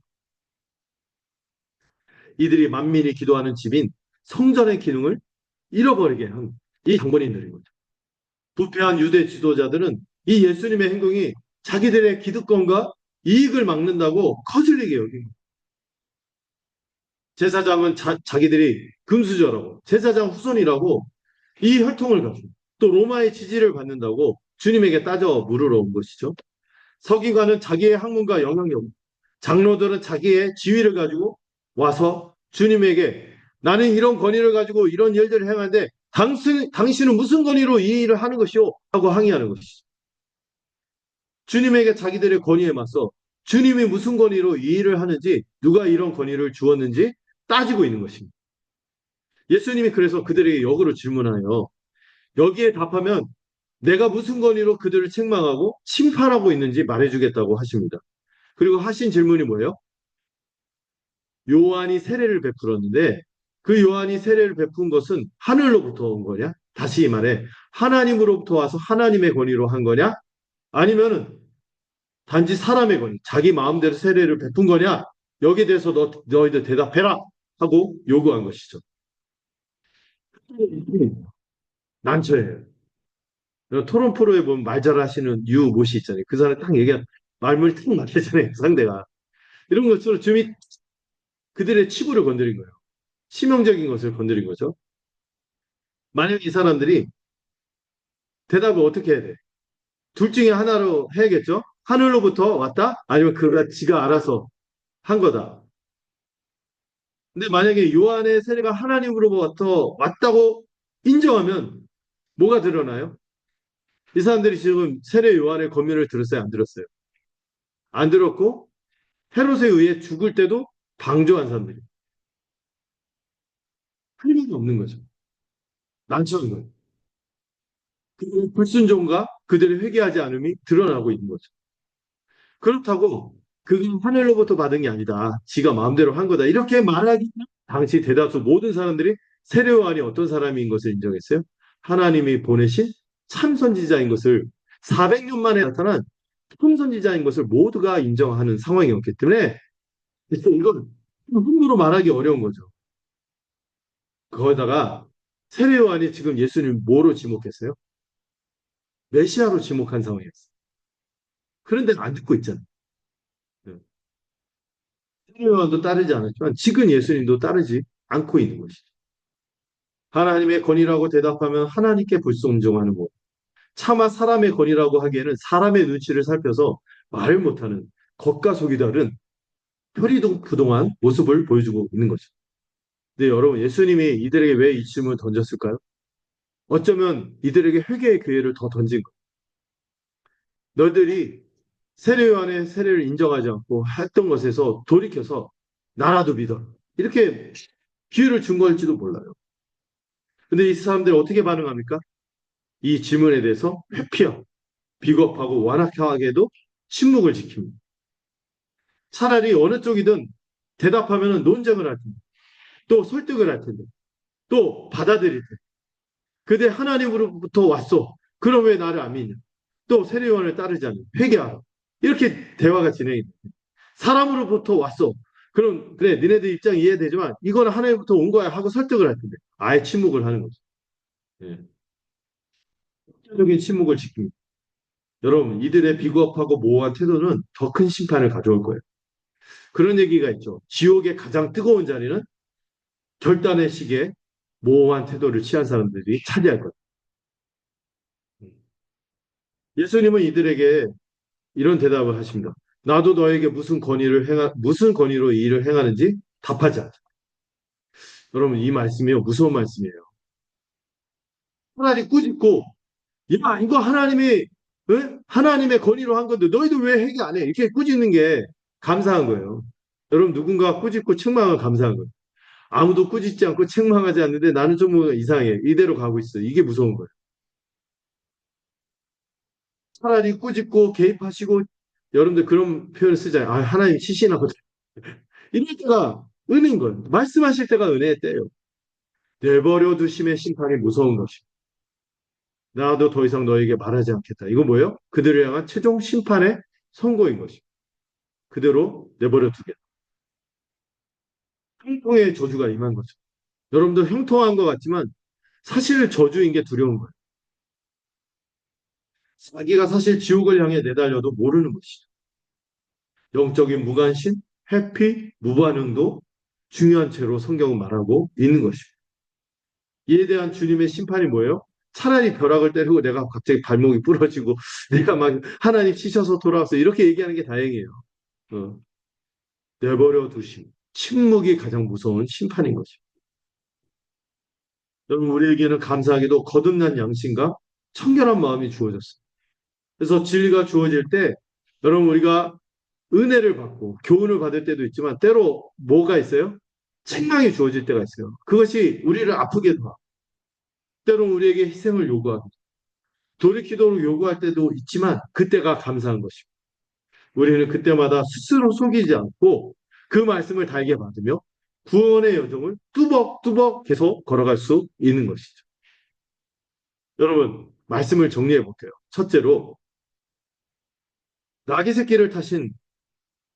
이들이 만민이 기도하는 집인 성전의 기능을 잃어버리게 한 이 장본인들인 거죠. 부패한 유대 지도자들은 이 예수님의 행동이 자기들의 기득권과 이익을 막는다고 거슬리게 여긴 거예요. 제사장은 자기들이 금수저라고, 제사장 후손이라고 이 혈통을 가지고 또 로마의 지지를 받는다고 주님에게 따져 물으러 온 것이죠. 서기관은 자기의 학문과 영향력, 장로들은 자기의 지위를 가지고 와서 주님에게 나는 이런 권위를 가지고 이런 일들을 행하는데 당신은 무슨 권위로 이 일을 하는 것이오? 하고 항의하는 것이죠. 주님에게 자기들의 권위에 맞서 주님이 무슨 권위로 이 일을 하는지 누가 이런 권위를 주었는지 따지고 있는 것입니다. 예수님이 그래서 그들에게 역으로 질문하여 여기에 답하면 내가 무슨 권위로 그들을 책망하고 심판하고 있는지 말해주겠다고 하십니다. 그리고 하신 질문이 뭐예요? 요한이 세례를 베풀었는데 그 요한이 세례를 베푼 것은 하늘로부터 온 거냐? 다시 말해 하나님으로부터 와서 하나님의 권위로 한 거냐? 아니면은 단지 사람의 권위, 자기 마음대로 세례를 베푼 거냐? 여기에 대해서 너희들 대답해라 하고 요구한 것이죠. 난처해요. 토론 프로에 보면 말 잘하시는 유 모씨 있잖아요. 그 사람 딱 얘기한 말문이 탁 막히잖아요. 상대가. 이런 것처럼 주님이 그들의 치부를 건드린 거예요. 치명적인 것을 건드린 거죠. 만약 이 사람들이 대답을 어떻게 해야 돼? 둘 중에 하나로 해야겠죠? 하늘로부터 왔다? 아니면 그가 지가 알아서 한 거다. 근데 만약에 요한의 세례가 하나님으로부터 왔다고 인정하면 뭐가 드러나요? 이 사람들이 지금 세례 요한의 권면을 들었어요? 안 들었어요? 안 들었고 헤롯에 의해 죽을 때도 방조한 사람들이 할 말이 없는 거죠. 난처한 거예요. 그들의 불순종과 그들의 회개하지 않음이 드러나고 있는 거죠. 그렇다고 그건 하늘로부터 받은 게 아니다. 지가 마음대로 한 거다. 이렇게 말하기 당시 대다수 모든 사람들이 세례 요한이 어떤 사람인 것을 인정했어요. 하나님이 보내신 참 선지자인 것을 400년 만에 나타난 참 선지자인 것을 모두가 인정하는 상황이었기 때문에 이건 함부로 말하기 어려운 거죠. 거기다가 세례 요한이 지금 예수님 뭐로 지목했어요? 메시아로 지목한 상황이었어요. 그런데 안 듣고 있잖아요. 세례 요한도 따르지 않았지만 지금 예수님도 따르지 않고 있는 것이죠. 하나님의 권위라고 대답하면 하나님께 불순종하는 것. 차마 사람의 권위라고 하기에는 사람의 눈치를 살펴서 말을 못하는 겉과 속이 다른 표리부동한 모습을 보여주고 있는 거죠. 근데 여러분, 예수님이 이들에게 왜 이 질문을 던졌을까요? 어쩌면 이들에게 회개의 기회를 더 던진 거예요. 너희들이 세례 요한의 세례를 인정하지 않고 했던 것에서 돌이켜서 나라도 믿어. 이렇게 기회를 준 걸지도 몰라요. 근데 이 사람들이 어떻게 반응합니까? 이 질문에 대해서 회피하고 비겁하고 완악하게도 침묵을 지킵니다. 차라리 어느 쪽이든 대답하면 논쟁을 할 텐데, 또 설득을 할 텐데, 또 받아들일 텐데. 그대 하나님으로부터 왔어. 그럼 왜 나를 안 믿냐? 또 세례요한을 따르지 않냐? 회개하라. 이렇게 대화가 진행이 됩니다. 사람으로부터 왔어. 그럼 그래 니네들 입장 이해되지만 이거는 하나님부터 온 거야 하고 설득을 할 텐데 아예 침묵을 하는 거죠. 예. 적인 침묵을 지킵니다. 여러분 이들의 비겁하고 모호한 태도는 더 큰 심판을 가져올 거예요. 그런 얘기가 있죠. 지옥의 가장 뜨거운 자리는 결단의 시기에 모호한 태도를 취한 사람들이 차지할 거예요. 예수님은 이들에게 이런 대답을 하십니다. 나도 너에게 무슨 권위로 이 일을 행하는지 답하지 않자. 여러분 이 말씀이요 무서운 말씀이에요. 차라리 꾸짖고 야 이거 하나님이 하나님의 권위로 한 건데 너희들 왜 회개 안 해? 이렇게 꾸짖는 게 감사한 거예요. 여러분 누군가 꾸짖고 책망을 감사한 거예요. 아무도 꾸짖지 않고 책망하지 않는데 나는 좀 이상해. 이대로 가고 있어. 이게 무서운 거예요. 차라리 꾸짖고 개입하시고 여러분들 그런 표현을 쓰잖아요. 아, 하나님 치시나 보다. 이럴 때가 은혜인 거예요. 말씀하실 때가 은혜의 때예요. 내버려 두심의 심판이 무서운 것이. 나도 더 이상 너에게 말하지 않겠다. 이거 뭐예요? 그들을 향한 최종 심판의 선고인 것이. 그대로 내버려 두겠다. 형통의 저주가 임한 거죠. 여러분들 형통한 것 같지만 사실 저주인 게 두려운 거예요. 자기가 사실 지옥을 향해 내달려도 모르는 것이죠. 영적인 무관심, 회피, 무반응도 중요한 채로 성경은 말하고 있는 것입니다. 이에 대한 주님의 심판이 뭐예요? 차라리 벼락을 때리고 내가 갑자기 발목이 부러지고 내가 막 하나님 치셔서 돌아왔어 이렇게 얘기하는 게 다행이에요. 어, 내버려 두심. 침묵이 가장 무서운 심판인 것입니다. 여러분 우리에게는 감사하게도 거듭난 양심과 청결한 마음이 주어졌습니다. 그래서 진리가 주어질 때 여러분 우리가 은혜를 받고 교훈을 받을 때도 있지만 때로 뭐가 있어요? 책망이 주어질 때가 있어요. 그것이 우리를 아프게 도 때로는 우리에게 희생을 요구하고 돌이키도록 요구할 때도 있지만 그때가 감사한 것입니다. 우리는 그때마다 스스로 속이지 않고 그 말씀을 달게 받으며 구원의 여정을 뚜벅뚜벅 계속 걸어갈 수 있는 것이죠. 여러분 말씀을 정리해 볼게요. 첫째로 나귀 새끼를 타신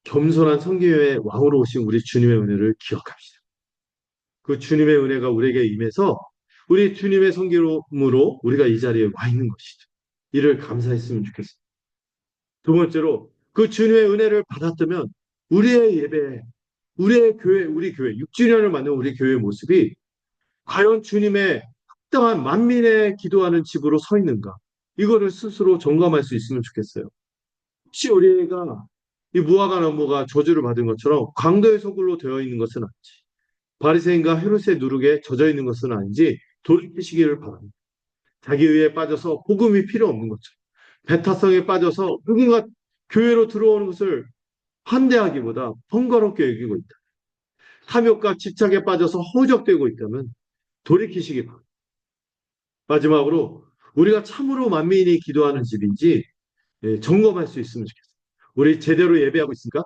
겸손한 성경의 왕으로 오신 우리 주님의 은혜를 기억합시다. 그 주님의 은혜가 우리에게 임해서 우리 주님의 성기름으로 우리가 이 자리에 와 있는 것이죠. 이를 감사했으면 좋겠습니다. 두 번째로 그 주님의 은혜를 받았다면 우리의 예배, 우리의 교회, 우리 교회 6주년을 맞는 우리 교회의 모습이 과연 주님의 합당한 만민의 기도하는 집으로 서 있는가? 이거를 스스로 점검할 수 있으면 좋겠어요. 혹시 우리가 이 무화과 나무가 저주를 받은 것처럼 강도의 소굴로 되어 있는 것은 아니지. 바리새인과 헤롯의 누룩에 젖어 있는 것은 아닌지 돌이키시기를 바랍니다. 자기 의에 빠져서 복음이 필요 없는 것처럼 배타성에 빠져서 누군가 교회로 들어오는 것을 환대하기보다 번거롭게 여기고 있다. 탐욕과 집착에 빠져서 허우적대고 있다면 돌이키시기 바랍니다. 마지막으로 우리가 참으로 만민이 기도하는 집인지 점검할 수 있으면 좋겠습니다. 우리 제대로 예배하고 있습니까?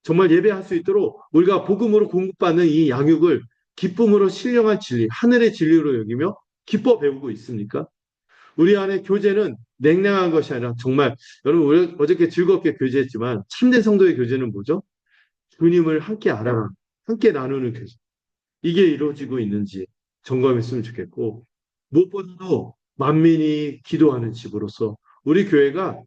정말 예배할 수 있도록 우리가 복음으로 공급받는 이 양육을 기쁨으로 신령한 진리, 하늘의 진리로 여기며 기뻐 배우고 있습니까? 우리 안에 교제는 냉랭한 것이 아니라 정말 여러분 우리 어저께 즐겁게 교제했지만 참된 성도의 교제는 뭐죠? 주님을 함께 알아가 함께 나누는 교제. 이게 이루어지고 있는지 점검했으면 좋겠고 무엇보다도 만민이 기도하는 집으로서 우리 교회가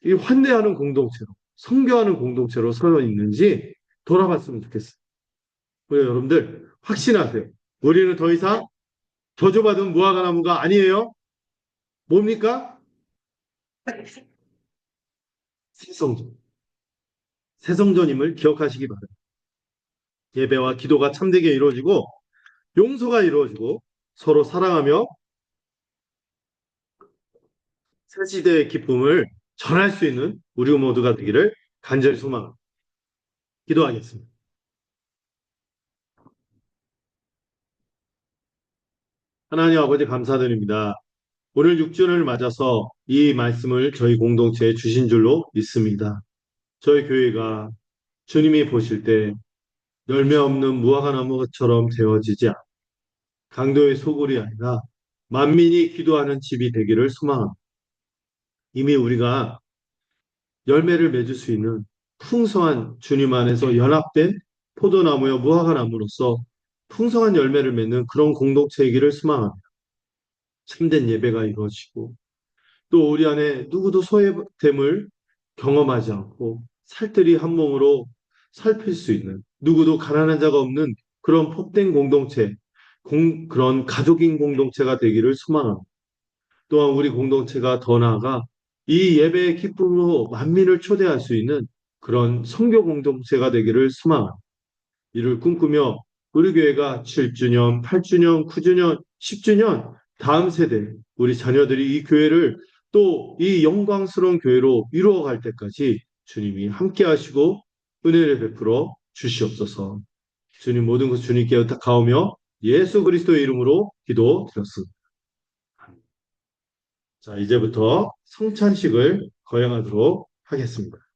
이 환대하는 공동체로 성교하는 공동체로 서 있는지 돌아봤으면 좋겠어요. 우리 여러분들 확신하세요. 우리는 더 이상 저주받은 무화과 나무가 아니에요. 뭡니까? 새성전. 새성전임을 기억하시기 바랍니다. 예배와 기도가 참되게 이루어지고 용서가 이루어지고 서로 사랑하며 새 시대의 기쁨을 전할 수 있는 우리 모두가 되기를 간절히 소망합니다. 기도하겠습니다. 하나님 아버지 감사드립니다. 오늘 6주년을 맞아서 이 말씀을 저희 공동체에 주신 줄로 믿습니다. 저희 교회가 주님이 보실 때 열매 없는 무화과 나무처럼 되어지지 않 강도의 소굴이 아니라 만민이 기도하는 집이 되기를 소망합니다. 이미 우리가 열매를 맺을 수 있는 풍성한 주님 안에서 연합된 포도나무여 무화과 나무로서 풍성한 열매를 맺는 그런 공동체이기를 소망합니다. 참된 예배가 이루어지고 또 우리 안에 누구도 소외됨을 경험하지 않고 살뜰히 한 몸으로 살필 수 있는 누구도 가난한 자가 없는 그런 복된 공동체, 그런 가족인 공동체가 되기를 소망합니다. 또한 우리 공동체가 더 나아가 이 예배의 기쁨으로 만민을 초대할 수 있는 그런 선교 공동체가 되기를 소망합니다. 이를 꿈꾸며 우리 교회가 7주년, 8주년, 9주년, 10주년 다음 세대 우리 자녀들이 이 교회를 또 이 영광스러운 교회로 이루어갈 때까지 주님이 함께 하시고 은혜를 베풀어 주시옵소서. 주님 모든 것 주님께 의탁하오며 예수 그리스도의 이름으로 기도드렸습니다. 자, 이제부터 성찬식을 거행하도록 하겠습니다.